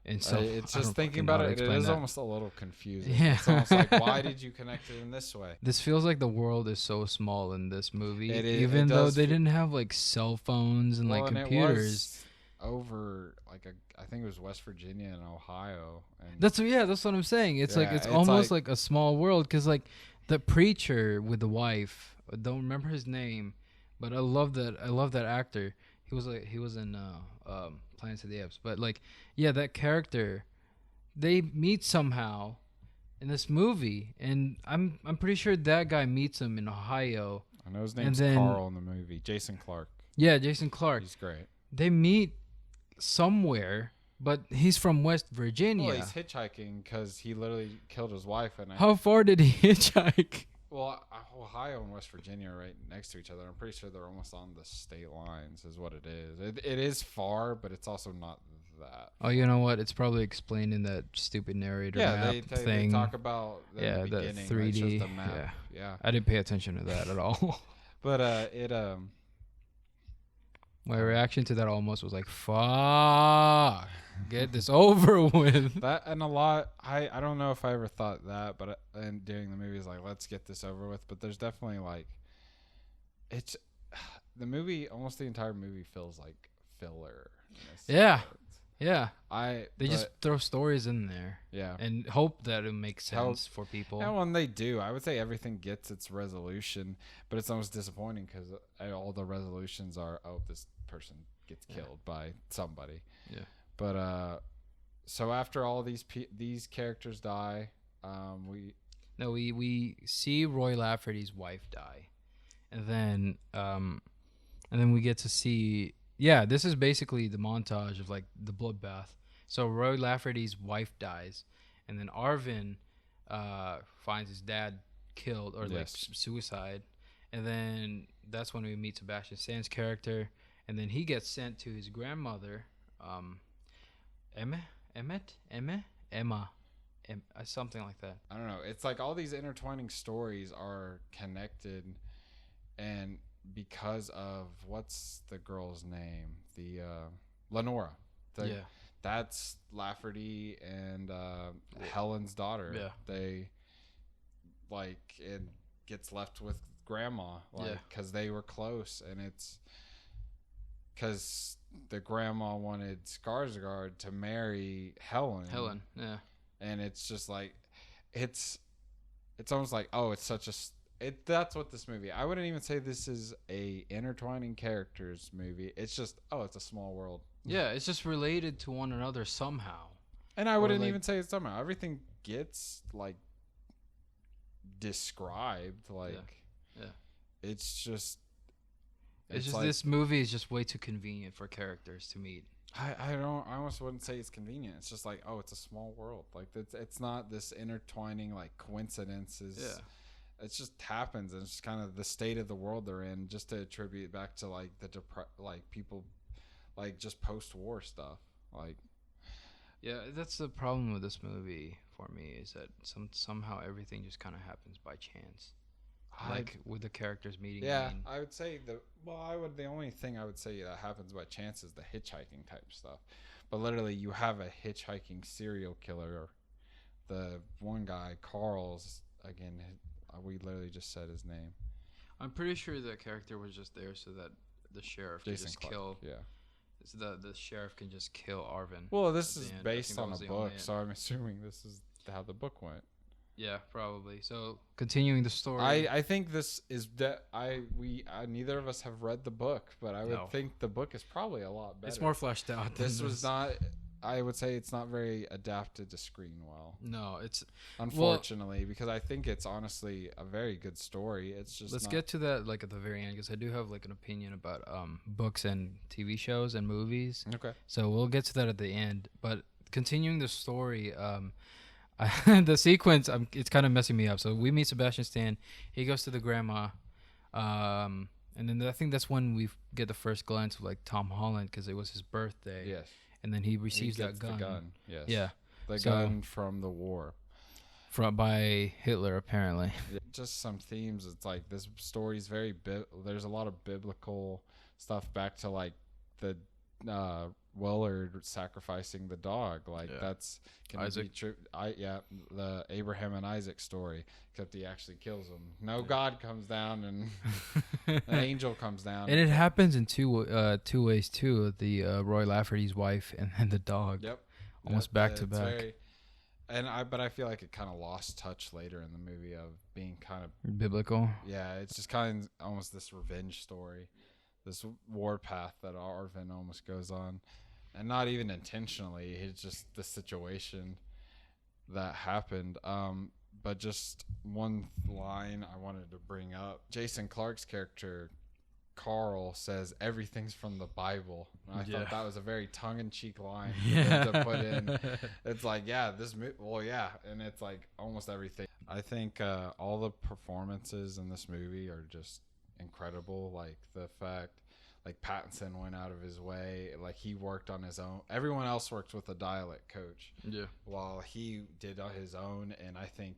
And so It's I just don't thinking fucking know about how to it. It explain is that. almost a little confusing. Yeah. It's almost like, why did you connect it in this way? This feels like the world is so small in this movie, It is. even It though does. they didn't have like cell phones and like And it computers. was over like I think it was West Virginia and Ohio. And That's what I'm saying. It's like Yeah, it's it's almost like- like a small world because like the preacher with the wife. I don't remember his name, but I love that. I love that actor. He was in Planet of the Apes. But like yeah, that character, they meet somehow in this movie, and I'm pretty sure that guy meets him in Ohio. I know his And name's then- Carl in the movie. Jason Clark. Yeah, Jason Clark. He's great. They meet somewhere, but he's from West Virginia. Well, he's hitchhiking because he literally killed his wife. And How far did he hitchhike? Ohio and West Virginia are right next to each other. I'm pretty sure they're almost on the state lines, is what it is. It is far, but it's also not that. Oh, you know what? It's probably explained in that stupid narrator Yeah, map they thing. talk about Yeah, the the beginning. 3D, It's just a map. yeah. Yeah. I didn't pay attention to that at all. But My reaction to that almost was like, "Fuck, get this over with." that and a lot. I don't know if I ever thought that, but and during the movie is like, let's get this over with. But there's definitely like, it's the movie. Almost the entire movie feels like filler. in a Yeah. sense. Yeah, they but, just throw stories in there yeah. and hope that it makes sense for people. And when they do, I would say everything gets its resolution, but it's almost disappointing because all the resolutions are, oh, this person gets killed by somebody. Yeah. But so after all these characters die, we see Roy Lafferty's wife die, and then we get to see. Yeah, this is basically the montage of like the bloodbath. So Roy Lafferty's wife dies, and then Arvin finds his dad killed or like Yes. suicide, and then that's when we meet Sebastian Stan's character, and then he gets sent to his grandmother, Emma, something like that. I don't know. It's like all these intertwining stories are connected, and because of what's the girl's name, the Lenora. Yeah. That's Lafferty and Helen's daughter. Yeah. They like it gets left with grandma, like because they were close, and it's because the grandma wanted Skarsgård to marry Helen. Yeah. And it's just like it's almost like, oh, it's such a that's what this movie. I wouldn't even say this is a intertwining characters movie. It's just, oh, it's a small world. Yeah, it's just related to one another somehow. And I wouldn't like- even say it's somehow. Everything gets like described. Like, Yeah. it's just. It's just like, this movie is just way too convenient for characters to meet. I almost wouldn't say it's convenient. It's just like, oh, it's a small world. Like it's not this intertwining like coincidences. Yeah. It just happens, and it's just kind of the state of the world they're in. Just to attribute back to like the like people, like just post-war stuff. Like, Yeah, that's the problem with this movie for me is that somehow everything just kind of happens by chance. Like with the characters meeting. yeah, I would say the only thing I would say that happens by chance is the hitchhiking type stuff. But literally, you have a hitchhiking serial killer. The one guy, Carl's again. We literally just said his name. I'm pretty sure that character was just there so that the sheriff could Jason just Clarke. kill. Yeah. The sheriff can just kill Arvin. Well, this at the is end. I based think that on a was the book, only so I'm assuming this is how the book went. Yeah, probably. So continuing the story. I think this is that neither of us have read the book, but I would No. think the book is probably a lot better. It's more fleshed out. Than This was not. I would say it's not very adapted to screen well. No, it's unfortunately because I think it's honestly a very good story. It's just let's get to that like at the very end because I do have like an opinion about books and TV shows and movies. Okay. So we'll get to that at the end. But continuing the story, the sequence it's kind of messing me up. So we meet Sebastian Stan. He goes to the grandma, and then I think that's when we get the first glance of like Tom Holland because it was his birthday. Yes. And then he receives that gun. The gun. Yes. Yeah. The gun from the war. By Hitler, apparently. Just some themes. It's like this story's very there's a lot of biblical stuff back to like the Willard sacrificing the dog. Like that's can be true. The Abraham and Isaac story, except he actually kills him. No, God comes down and an angel comes down. And it happens in two ways too. The Roy Lafferty's wife and then the dog. Yep. Almost back to back. But I feel like it kind of lost touch later in the movie of being kind of biblical. Yeah, it's just kind of almost this revenge story, this war path that Arvin almost goes on, and not even intentionally. It's just the situation that happened. But just one line I wanted to bring up: Jason Clarke's character Carl says everything's from the Bible. And I thought that was a very tongue-in-cheek line to put in. It's like, and it's like almost everything. I think all the performances in this movie are just incredible. Like the fact, like Pattinson went out of his way, like he worked on his own. Everyone else worked with a dialect coach. Yeah. While he did his own, and I think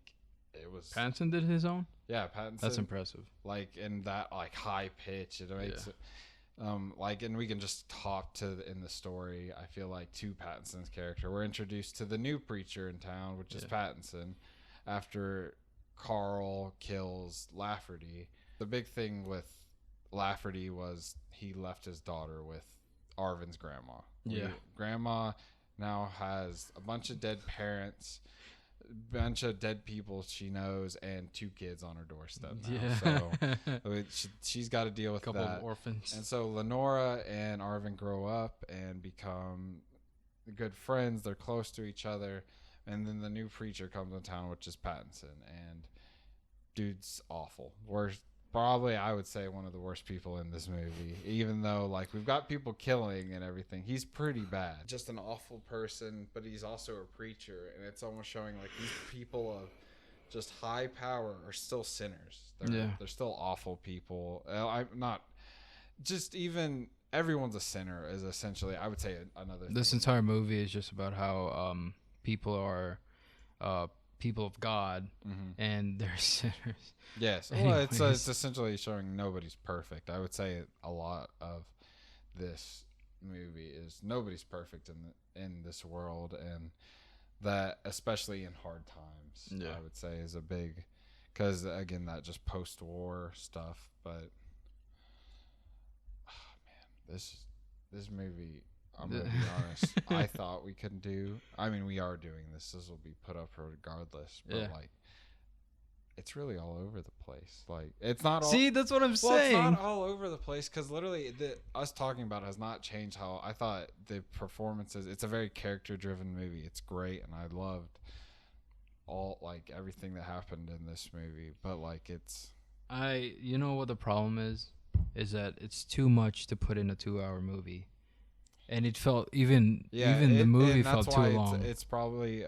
it was Pattinson did his own. Yeah, Pattinson. That's impressive. Like in that like high pitch, it makes it like, and we can just hop to in the story. I feel like to Pattinson's character, we're introduced to the new preacher in town, which is Pattinson, after Carl kills Lafferty. The big thing with Lafferty was he left his daughter with Arvin's grandma. Grandma now has a bunch of dead parents, bunch of dead people she knows, and 2 kids on her doorstep now. So she's got to deal with a couple that. Of orphans. And so Lenora and Arvin grow up and become good friends. They're close to each other. And then the new preacher comes to town, which is Pattinson. And dude's awful. Probably, I would say, one of the worst people in this movie. Even though, like, we've got people killing and everything, he's pretty bad. Just an awful person, but he's also a preacher, and it's almost showing like these people of just high power are still sinners. They're still awful people. I'm not just even everyone's a sinner is essentially, I would say, another. This entire movie is just about how people are people of God and they're sinners. Yes. Well, it's essentially showing nobody's perfect. I would say a lot of this movie is nobody's perfect in this world, and that especially in hard times, I would say is a big, because again, that just post-war stuff. But this movie, I'm gonna be honest, I thought we couldn't do. I mean, we are doing this. This will be put up regardless. But like, it's really all over the place. Like, it's not all. See, that's what I'm saying. It's not all over the place because literally, us talking about it has not changed how I thought the performances. It's a very character-driven movie. It's great, and I loved everything that happened in this movie. But like, you know what the problem is that it's too much to put in a 2-hour movie. And it felt even the movie felt too long. It's probably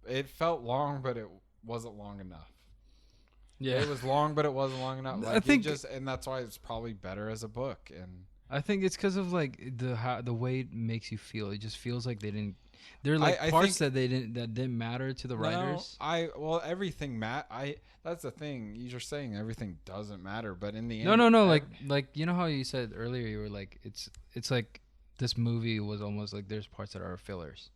it felt long, but it wasn't long enough. Yeah, it was long, but it wasn't long enough. Like, I think and that's why it's probably better as a book. And I think it's because of like the way it makes you feel. It just feels like they didn't. There are like parts that didn't matter to the writers. Everything that's the thing. You're saying everything doesn't matter, but in the end, no. Like you know how you said earlier, you were like it's like. This movie was almost like there's parts that are fillers.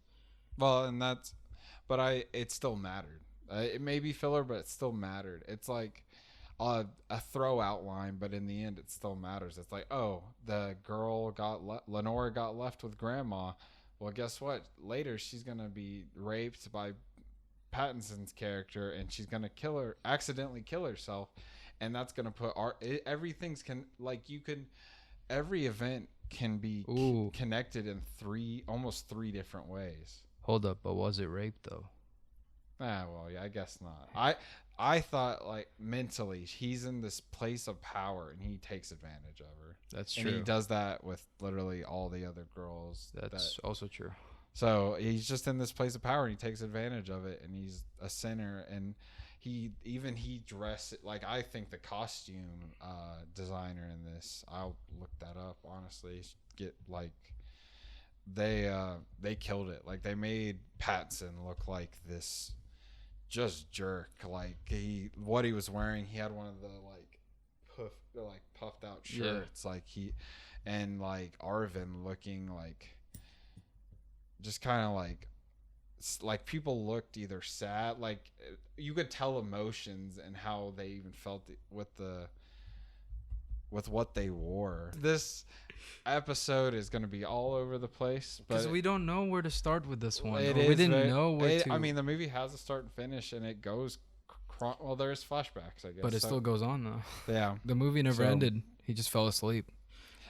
Well, and it still mattered. It may be filler, but it still mattered. It's like, a throw out line, but in the end, it still matters. It's like, oh, the girl Lenora got left with grandma. Well, guess what? Later, she's gonna be raped by Pattinson's character, and she's gonna accidentally kill herself, and that's gonna put everything's can like you can every event can be connected in almost three different ways. Hold up, but was it rape though? Well, yeah, I guess not. I thought like mentally he's in this place of power and he takes advantage of her. That's and true. He does that with literally all the other girls. That's also true. So he's just in this place of power and he takes advantage of it, and he's a sinner. And he dressed like, I think the costume designer in this, I'll look that up honestly. Get like they killed it. Like they made Pattinson look like this just jerk. Like what he was wearing, he had one of the puffed out shirts. Like and like Arvin looking like just kind of like people looked either sad, like you could tell emotions and how they even felt with what they wore. This episode is going to be all over the place because we don't know where to start with this one. We didn't know where to. I mean, the movie has a start and finish, and it goes. Well, there's flashbacks, I guess, but it still goes on though. Yeah, the movie never ended. He just fell asleep,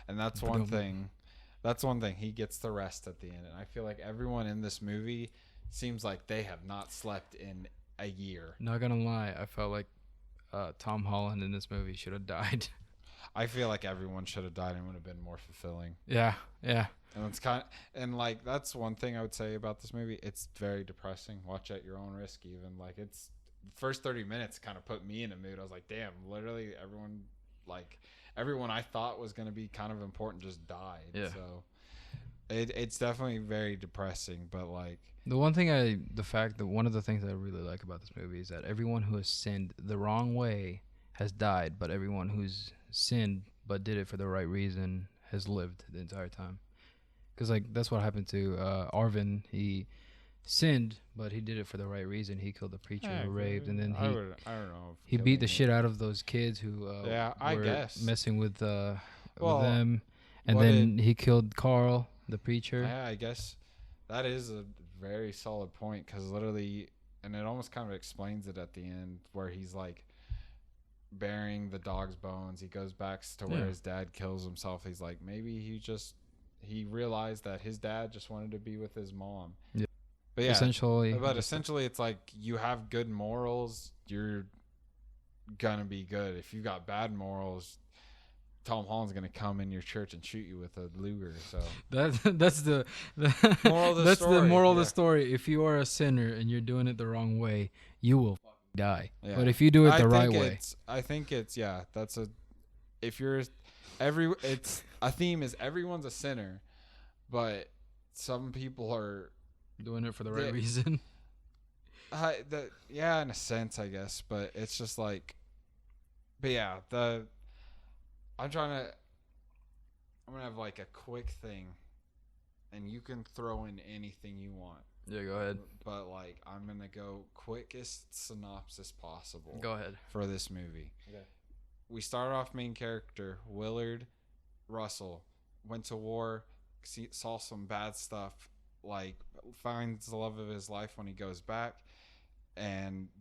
and that's one thing. That's one thing. He gets the rest at the end, and I feel like everyone in this movie seems like they have not slept in a year. Not gonna lie, I felt like Tom Holland in this movie should have died. I feel like everyone should have died and would have been more fulfilling. Yeah. And it's like that's one thing I would say about this movie. It's very depressing. Watch at your own risk. Even like it's the first 30 minutes kind of put me in a mood. I was like, damn, literally everyone I thought was going to be kind of important just died. Yeah. So it's definitely very depressing. But like one of the things I really like about this movie is that everyone who has sinned the wrong way has died, but everyone who's sinned but did it for the right reason has lived the entire time. Because like that's what happened to Arvin. He sinned, but he did it for the right reason. He killed the preacher who raped, and then I don't know. He beat the shit out of those kids who were messing with them, and then he killed Carl, the preacher. Yeah, I guess that is a very solid point, because literally, and it almost kind of explains it at the end where he's like burying the dog's bones. He goes back to where his dad kills himself. He's like, maybe he realized that his dad just wanted to be with his mom. Yeah. But yeah, essentially it's like you have good morals, you're gonna be good. If you got bad morals, Tom Holland's gonna come in your church and shoot you with a Luger. So that's the moral of the story. The moral of the story. If you are a sinner and you're doing it the wrong way, you will die. Yeah. But if you do it the right way, I think it's that's a theme is everyone's a sinner, but some people are doing it for the right reason. In a sense, I guess, but it's just like, but yeah, I'm gonna have like a quick thing, and you can throw in anything you want. Yeah, go ahead. But like, I'm gonna go quickest synopsis possible. Go ahead. For this movie. Okay. We start off main character Willard Russell went to war, saw some bad stuff, like finds the love of his life when he goes back,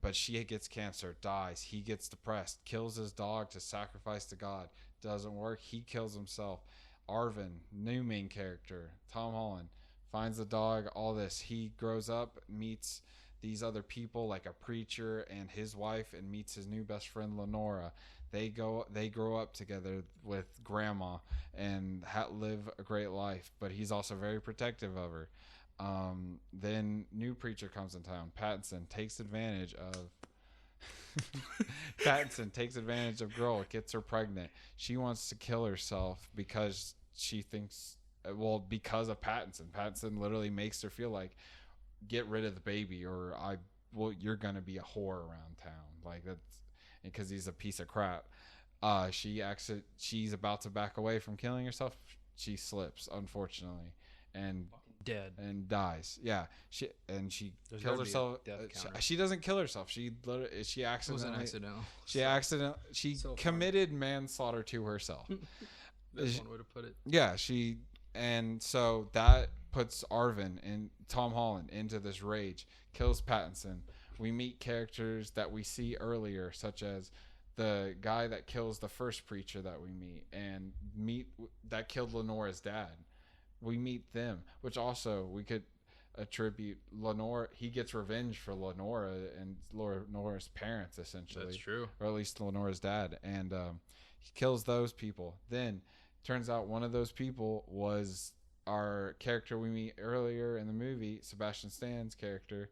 but she gets cancer, dies. He gets depressed, kills his dog to sacrifice to God. Doesn't work. He kills himself. Arvin, new main character, Tom Holland, finds the dog, all this. He grows up, meets these other people like a preacher and his wife, and meets his new best friend Lenora. They grow up together with grandma and live a great life, but he's also very protective of her. Then new preacher comes in town. Pattinson takes advantage of girl, gets her pregnant. She wants to kill herself because she thinks, because of Pattinson. Pattinson literally makes her feel like, get rid of the baby or you're going to be a whore around town. Like that's because he's a piece of crap. She's about to back away from killing herself. She slips, unfortunately, and Dead. and dies. Yeah, she There's kills gotta be a herself. death counter. She doesn't kill herself. She It was an accidentally. accidental. She So committed manslaughter to herself. That's one way to put it. Yeah, and so that puts Arvin and Tom Holland into this rage, kills Pattinson. We meet characters that we see earlier, such as the guy that kills the first preacher that we meet, and that killed Lenora's dad. We meet them, which also we could attribute Lenora. He gets revenge for Lenora and Lenora's parents, essentially. That's true. Or at least Lenora's dad, and he kills those people. Then turns out one of those people was our character we meet earlier in the movie, Sebastian Stan's character.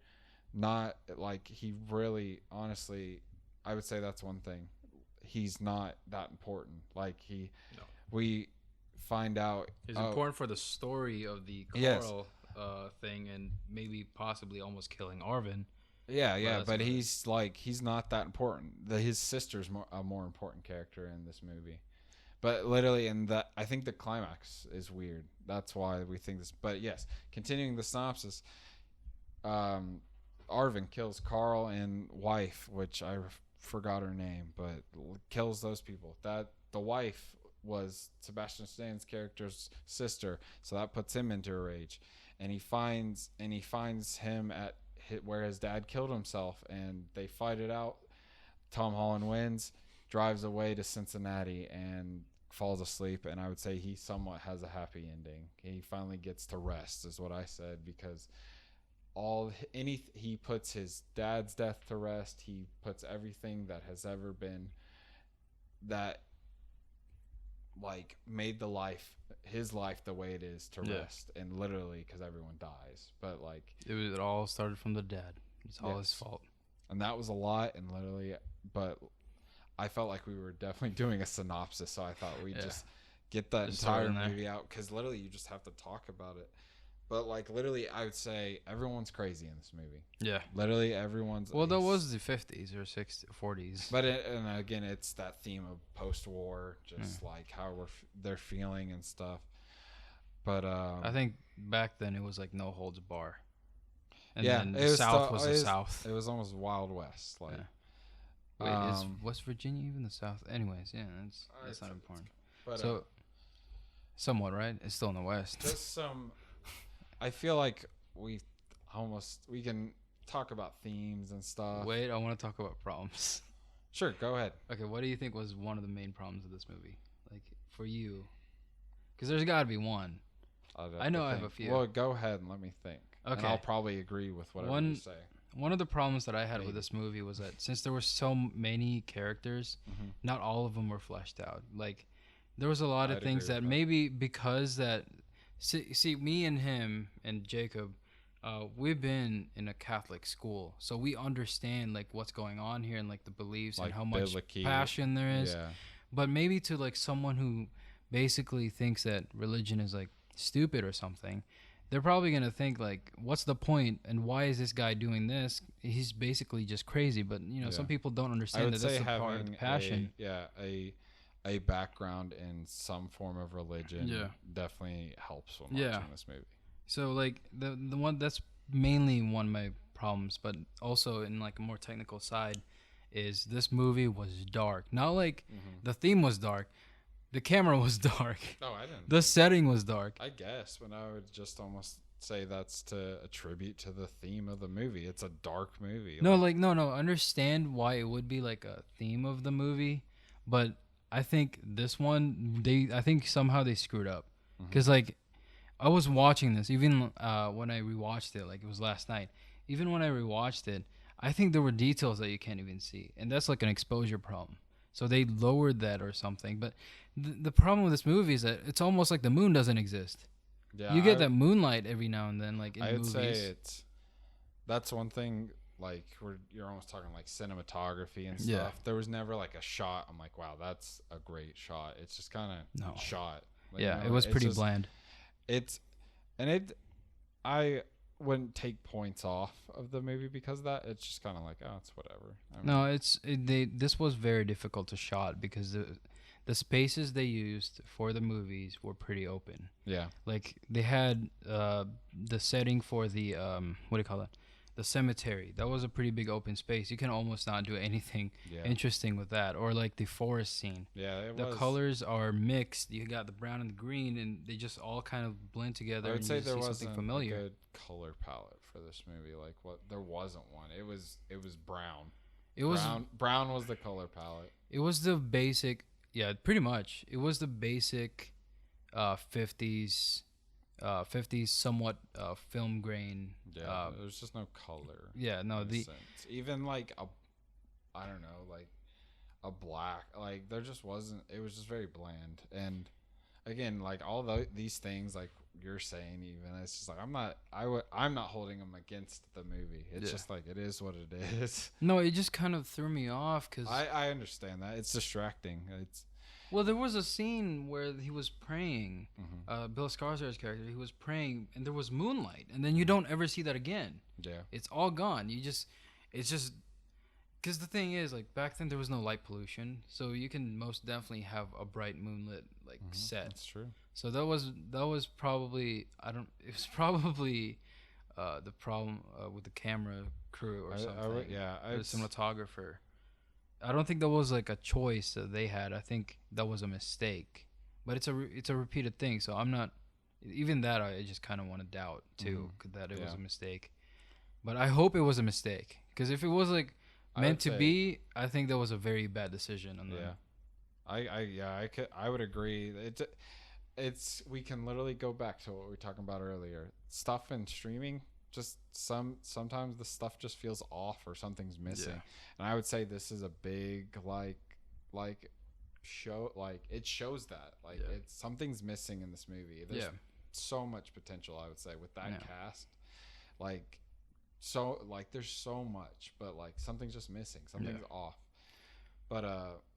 Not like he really, honestly, I would say that's one thing. He's not that important. Like we find out He's important for the story of the Carl thing, and maybe possibly almost killing Arvin. Yeah, but he's not that important. His sister's a more important character in this movie. But literally, I think the climax is weird. That's why we think this. But yes, continuing the synopsis, Arvin kills Carl and wife, which I forgot her name, but kills those people. That the wife was Sebastian Stan's character's sister, so that puts him into a rage, and he finds him at where his dad killed himself, and they fight it out. Tom Holland wins, drives away to Cincinnati, and falls asleep. And I would say he somewhat has a happy ending. He finally gets to rest, is what I said, because he puts his dad's death to rest. He puts everything that has ever been that like made his life the way it is to rest, and literally because everyone dies, but like it all started from the dad. It's all his fault, and that was a lot, and literally, but I felt like we were definitely doing a synopsis, so I thought we'd just get that entire movie out, because literally you just have to talk about it. But like literally, I would say everyone's crazy in this movie. Yeah, literally everyone's. Well, that was the 50s or 60s, 40s. But and again, it's that theme of post-war, just like how they're feeling and stuff. But I think back then it was like no holds bar. And yeah, then the South was the South. It was almost Wild West, like. Yeah. Wait, is West Virginia even the South? Anyways, yeah, that's not important. But, so, somewhat, right? It's still in the West. Just some. I feel like we can talk about themes and stuff. Wait, I want to talk about problems. Sure, go ahead. Okay, what do you think was one of the main problems of this movie? Like, for you? Because there's got to be one. I know I have a few. Well, go ahead and let me think. Okay. And I'll probably agree with whatever you say. One of the problems that I had with this movie was that since there were so many characters, not all of them were fleshed out. Like, there was a lot of things that maybe because that... See, me and him and Jacob, we've been in a Catholic school, so we understand like what's going on here and like the beliefs and how much passion there is. Yeah. But maybe to like someone who basically thinks that religion is like stupid or something, they're probably gonna think like, what's the point and why is this guy doing this? He's basically just crazy. But some people don't understand that that's a part of the passion. A background in some form of religion definitely helps when watching this movie. So like the one that's mainly one of my problems, but also in like a more technical side, is this movie was dark. Not like the theme was dark, the camera was dark. No, I didn't. The setting was dark. I guess, but I would just almost say that's to attribute to the theme of the movie. It's a dark movie. No, no. Understand why it would be like a theme of the movie, but I think this one, I think somehow they screwed up. Because, like, I was watching this, even when I rewatched it, like it was last night. Even when I rewatched it, I think there were details that you can't even see. And that's like an exposure problem. So they lowered that or something. But the problem with this movie is that it's almost like the moon doesn't exist. Yeah, you get that moonlight every now and then, like in movies. I would say that's one thing. Like you're almost talking like cinematography and stuff. Yeah. There was never like a shot. I'm like, wow, that's a great shot. It's just kind of shot. Like, it was pretty bland. I wouldn't take points off of the movie because of that. It's just kind of like, oh, it's whatever. This was very difficult to shot because the spaces they used for the movies were pretty open. Yeah. Like they had the setting for the what do you call it? The cemetery. That was a pretty big open space. You can almost not do anything Yeah. interesting with that. Or like the forest scene. Yeah. The colors are mixed. You got the brown and the green, and they just all kind of blend together. I would and say you there see wasn't something familiar. a good color palette for this movie. Like what? There wasn't one. It was brown. It was brown was the color palette. It was the basic, yeah, pretty much. It was the basic 50s 50s somewhat film grain. Yeah, there's just no color. Yeah, no, even like I don't know, like a black, like there just wasn't. It was just very bland. And again, like all these things, like you're saying, even it's just like I'm not holding them against the movie. It's just like it is what it is. No, it just kind of threw me off because I understand that it's distracting. Well, there was a scene where he was praying. Bill Skarsgård's character, he was praying, and there was moonlight, and then you don't ever see that again. Yeah, it's all gone. It's just because the thing is, like back then there was no light pollution, so you can most definitely have a bright moonlit set. That's true. So that was probably it was probably the problem with the camera crew or something. The cinematographer. I don't think that was like a choice that they had. I think that was a mistake. But it's a repeated thing, so I'm not even that I just kind of want to doubt too that it was a mistake. But I hope it was a mistake, because if it was like meant to be, I think that was a very bad decision on them. I would agree. It's we can literally go back to what we were talking about earlier. Stuff in streaming, just sometimes the stuff just feels off or something's missing. And I would say this is a big like show, like it shows that it's something's missing in this movie. There's so much potential, I would say, with that cast. There's so much, but like something's just missing. Something's off. But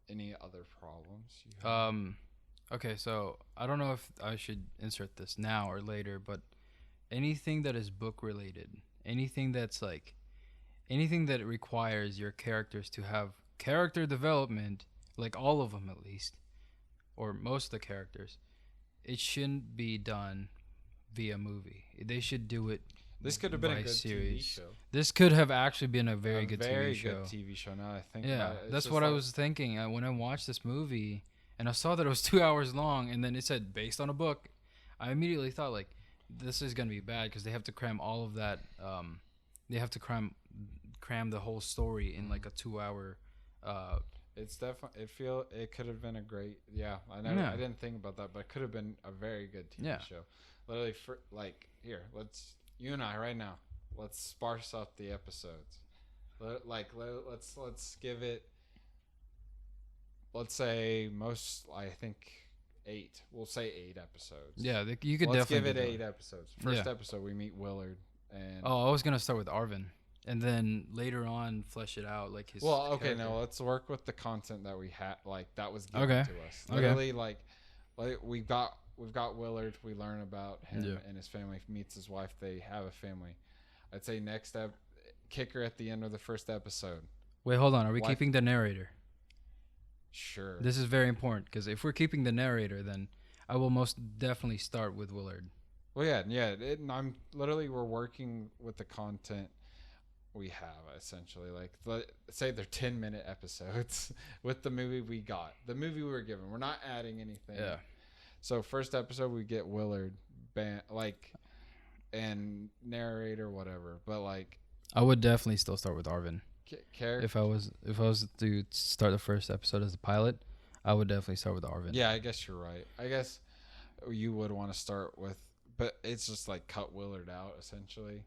any other problems you have? Okay, so I don't know if I should insert this now or later, but anything that is book related, anything that requires your characters to have character development, like all of them at least, or most of the characters, it shouldn't be done via movie. They should do it. This could have been a good series. TV show. This could have actually been a very good TV show. Good TV show. Now I think. Yeah, that's what I was thinking when I watched this movie, and I saw that it was 2 hours long, and then it said based on a book. I immediately thought like, this is gonna be bad because they have to cram all of that. They have to cram the whole story in like a 2 hour. It's definitely. It could have been a great. Yeah, I didn't think about that, but it could have been a very good TV show. Literally, you and I right now, let's sparse up the episodes. Let's give it. Let's say I think 8. We'll say 8 episodes. Yeah, you could Let's definitely give it 8 episodes. First episode, we meet Willard. I was gonna start with Arvin, and then later on flesh it out like his. Well, okay, character. no, let's work with the content that we had, like that was given to us. Literally, like we've got Willard. We learn about him and his family. Meets his wife. They have a family. I'd say next kicker at the end of the first episode. Wait, hold on. Are we keeping the narrator? Sure. This is very important, because if we're keeping the narrator, then I will most definitely start with Willard. Well, yeah. We're working with the content we have, essentially. Like, say they're 10-minute episodes with the movie we got, the movie we were given. We're not adding anything. Yeah. So first episode we get Willard, and narrator, whatever. But like, I would definitely still start with Arvin. Character. If I was to start the first episode as a pilot, I would definitely start with Arvin. Yeah, I guess you're right. I guess you would want to start with, but it's just like cut Willard out essentially.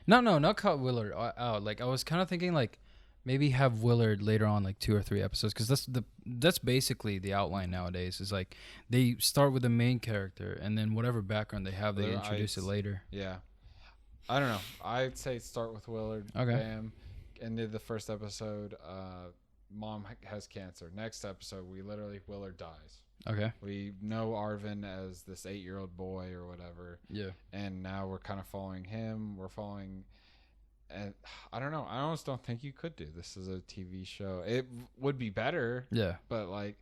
No, not cut Willard out. Like I was kind of thinking like maybe have Willard later on, like 2 or 3 episodes, because that's basically the outline nowadays. Is like they start with the main character, and then whatever background they have, they introduce it later. Yeah, I don't know. I'd say start with Willard. Okay. Bam. Ended the first episode. Mom has cancer. Next episode, Willard dies. Okay. We know Arvin as this 8-year-old boy or whatever. Yeah. And now we're kind of following him. We're following, and I don't know. I almost don't think you could do this as a TV show. It would be better. Yeah. But like,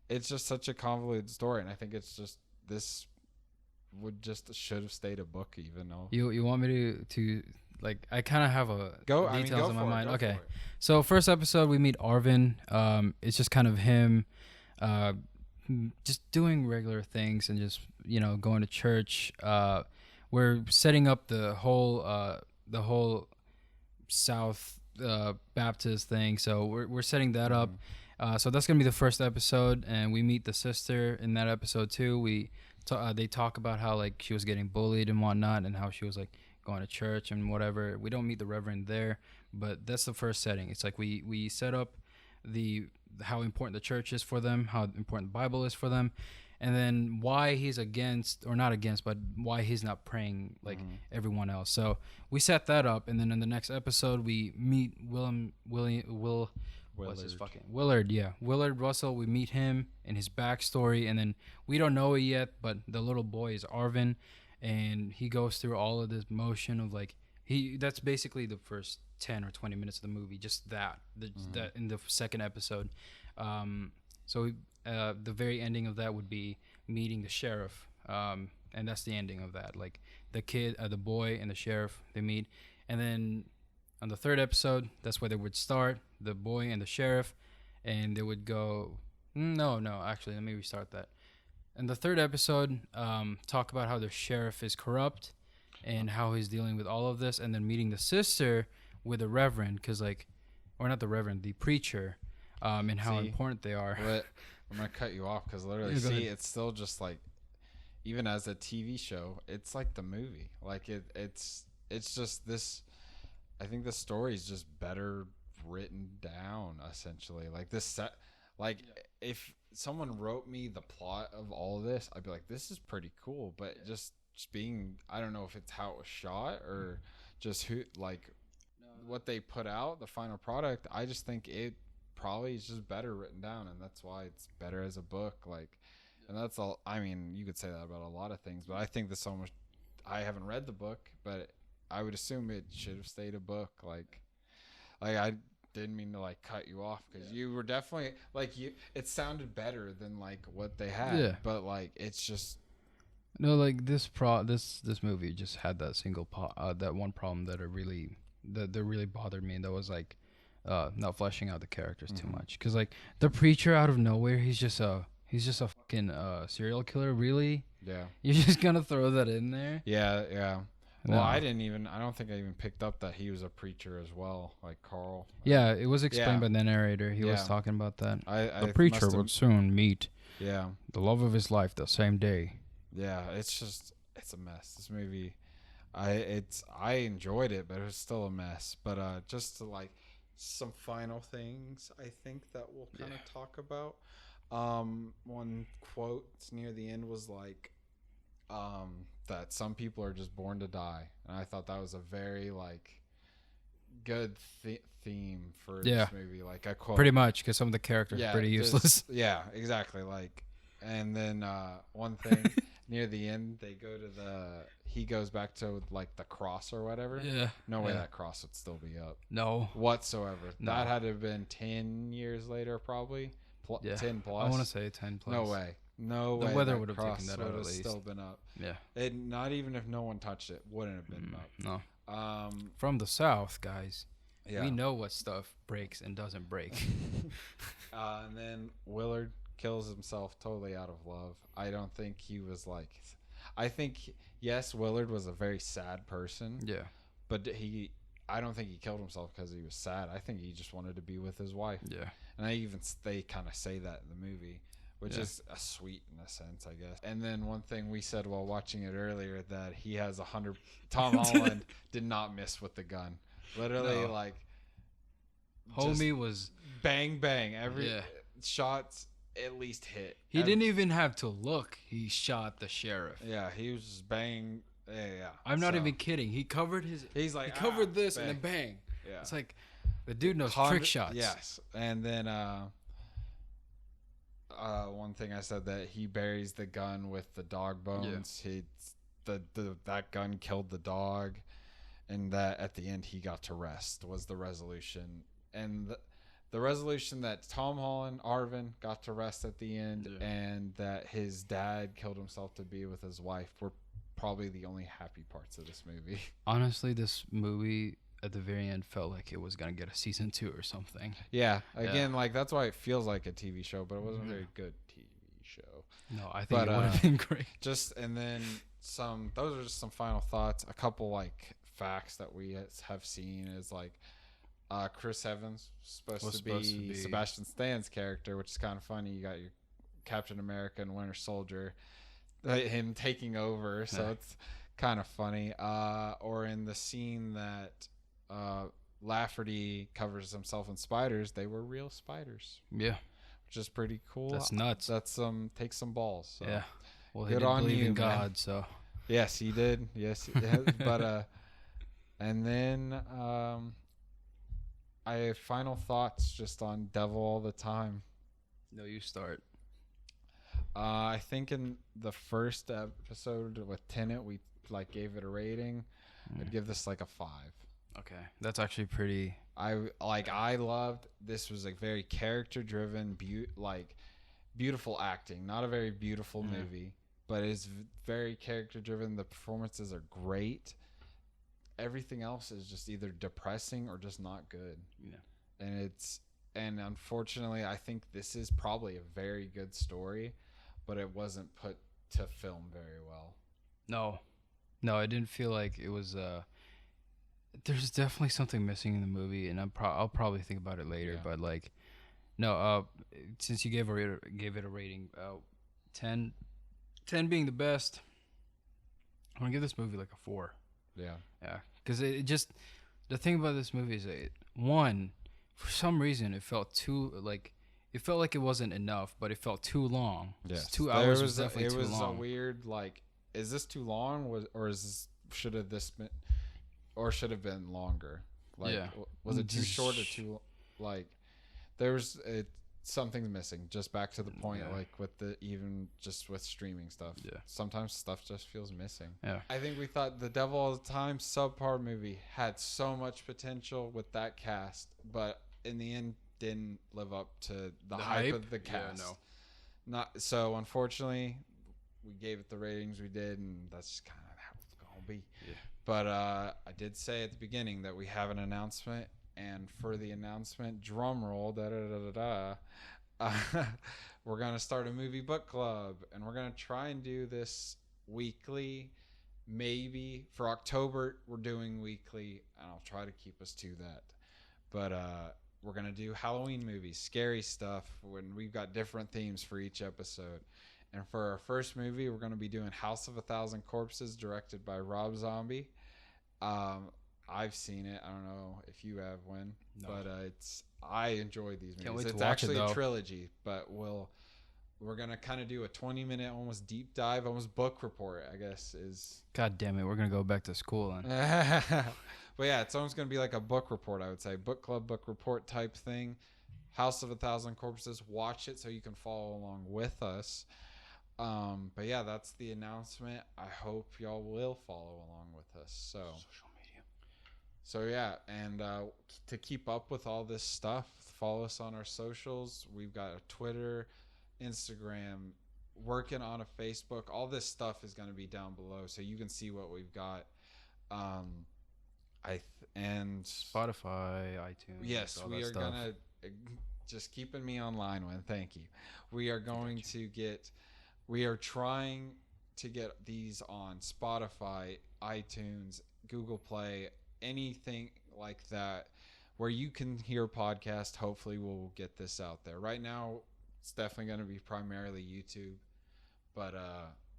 it's just such a convoluted story, and I think it's just this should have stayed a book, even though. You want me to like, I kind of have a details in my mind. Okay, so first episode we meet Arvin. It's just kind of him, just doing regular things and just going to church. We're setting up the whole South Baptist thing, so we're setting that up. So that's gonna be the first episode, and we meet the sister in that episode too. They talk about how like she was getting bullied and whatnot, and how she was like going to church and whatever. We don't meet the Reverend there, but that's the first setting. It's like we set up how important the church is for them, how important the Bible is for them, and then why he's against, or not against, but why he's not praying like everyone else. So we set that up, and then in the next episode we meet what's his fucking Willard? Yeah, Willard Russell. We meet him and his backstory, and then we don't know it yet, but the little boy is Arvin, and he goes through all of this motion of like that's basically the first 10 or 20 minutes of the movie, just that in the second episode. So the very ending of that would be meeting the sheriff, and that's the ending of that. Like the boy and the sheriff, they meet, and then on the third episode, that's where they would start, the boy and the sheriff, and they would go, actually, let me restart that. In the third episode, talk about how the sheriff is corrupt and how he's dealing with all of this, and then meeting the sister with the reverend, or not the reverend, the preacher, and how important they are. I'm going to cut you off because literally, it's still just like, even as a TV show, it's like the movie. Like it's just this. I think the story is just better written down, essentially. Like if someone wrote me the plot of all of this, I'd be like, this is pretty cool. But just being, I don't know if it's how it was shot or just what they put out, the final product. I just think it probably is just better written down, and that's why it's better as a book. And that's all. I mean, you could say that about a lot of things, but I think this almost. I haven't read the book, but I would assume it should have stayed a book. Like I didn't mean to cut you off because you were definitely it sounded better than what they had. Yeah. But it's just no, this movie just had that that one problem that really bothered me, and that was not fleshing out the characters too much. Because the preacher out of nowhere, he's just a fucking serial killer. Really? Yeah. You're just gonna throw that in there? Yeah. Well, I don't think I even picked up that he was a preacher as well, like Carl. Yeah, it was explained by the narrator. He was talking about that. The preacher would soon meet the love of his life the same day. Yeah, it's a mess. This movie, I enjoyed it, but it was still a mess. But just to some final things, I think that we'll kind of talk about. One quote near the end was that some people are just born to die, and I thought that was a very good theme for this movie. A quote, pretty much, because some of the characters are pretty useless. Yeah, exactly. And then one thing near the end, he goes back to the cross or whatever. Yeah. No way that cross would still be up. No. Whatsoever. No. That had to have been 10 years later, probably. 10 plus. I want to say 10 plus. No way. The weather would have taken that out at least. Still been up. Yeah. Not even if no one touched it, wouldn't have been up. No. From the South, guys. Yeah. We know what stuff breaks and doesn't break. And then Willard kills himself totally out of love. I don't think he was I think, yes, Willard was a very sad person. Yeah. But I don't think he killed himself because he was sad. I think he just wanted to be with his wife. Yeah. And they kind of say that in the movie, which is a sweet in a sense, I guess. And then one thing we said while watching it earlier, that he has 100. Tom Holland did not miss with the gun. Literally, homie was bang bang every shots at least hit. He didn't even have to look. He shot the sheriff. Yeah, he was just bang. Yeah. I'm not even kidding. He covered he covered this bang. And then bang. Yeah. It's the dude knows trick shots. Yes. And then one thing I said, that he buries the gun with the dog bones. Yeah. That gun killed the dog, and that at the end he got to rest was the resolution. And the resolution that Tom Holland, Arvin, got to rest at the end, and that his dad killed himself to be with his wife were probably the only happy parts of this movie. Honestly, this movie at the very end felt like it was gonna get a season 2 or something. Yeah, again, like that's why it feels like a TV show, but it wasn't a very good TV show. No, I think it would have been great. And then those are just some final thoughts. A couple like facts that we have seen is like Chris Evans supposed to be Sebastian Stan's character, which is kind of funny. You got your Captain America and Winter Soldier, him taking over, so it's kind of funny. Or in the scene that Lafferty covers himself in spiders, they were real spiders. Yeah, which is pretty cool. That's nuts. That's takes some balls. So. Yeah. Well, good he on believe you, in God, man. so. Yes, he did. Yes, but and then I have final thoughts just on Devil All the Time. No, you start. I think in the first episode with Tenet, we like gave it a rating. I'd give this like a 5. Okay, that's actually pretty. I loved this. Was like very character driven, beautiful acting. Not a very beautiful movie, but it's very character driven. The performances are great. Everything else is just either depressing or just not good. Yeah, and unfortunately, I think this is probably a very good story, but it wasn't put to film very well. No, I didn't feel like it was. There's definitely something missing in the movie, and I'll probably think about it later. Yeah. But like, no. Since you gave it a rating, 10 being the best, I'm gonna give this movie like a 4. Yeah, because it just the thing about this movie is for some reason it felt like it wasn't enough, but it felt too long. Yes, 2 hours was definitely too long. It was a weird is this too long? Should have been longer? Was it too short or too something's missing? Just back to the point, with streaming stuff. Yeah, sometimes stuff just feels missing. Yeah, I think we thought The Devil All the Time subpar movie had so much potential with that cast, but in the end didn't live up to the hype of the cast. Yeah, not so. Unfortunately, we gave it the ratings we did, and that's just kind of how it's gonna be. Yeah. But I did say at the beginning that we have an announcement, and for the announcement, drum roll, we're gonna start a movie book club, and we're gonna try and do this weekly. Maybe for October we're doing weekly, and I'll try to keep us to that. But we're gonna do Halloween movies, scary stuff, when we've got different themes for each episode. And for our first movie, we're going to be doing House of a Thousand Corpses, directed by Rob Zombie. I've seen it. I don't know if you have, but I enjoy these movies. Can't wait to it's watch actually it, though. A trilogy, but we're going to kind of do a 20-minute almost deep dive, almost book report, I guess is. God damn it, we're going to go back to school then. But yeah, it's almost going to be like a book report, I would say. Book club, book report type thing. House of a Thousand Corpses, watch it so you can follow along with us. But yeah, that's the announcement. I hope y'all will follow along with us. So social media. So yeah, and to keep up with all this stuff, follow us on our socials. We've got a Twitter, Instagram, working on a Facebook. All this stuff is going to be down below, so you can see what we've got. And Spotify, iTunes. Yes, we are gonna just keeping me online. Thank you. We are going to get. We are trying to get these on Spotify, iTunes, Google Play, anything like that where you can hear podcasts. Hopefully we'll get this out there. Right now, it's definitely going to be primarily YouTube, but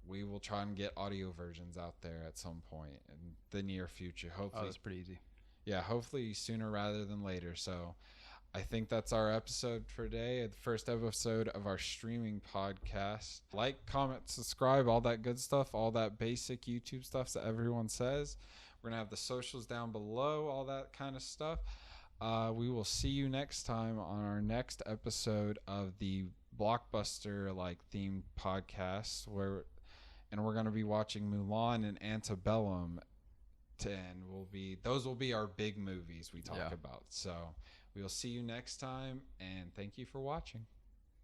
we will try and get audio versions out there at some point in the near future. Hopefully. That's pretty easy. Yeah, hopefully sooner rather than later. So I think that's our episode for today, the first episode of our streaming podcast. Like, comment, subscribe, all that good stuff, all that basic YouTube stuff that everyone says. We're going to have the socials down below, all that kind of stuff. We will see you next time on our next episode of the blockbuster themed podcast, we're going to be watching Mulan and Antebellum, and those will be our big movies we talk about. So We will see you next time, and thank you for watching.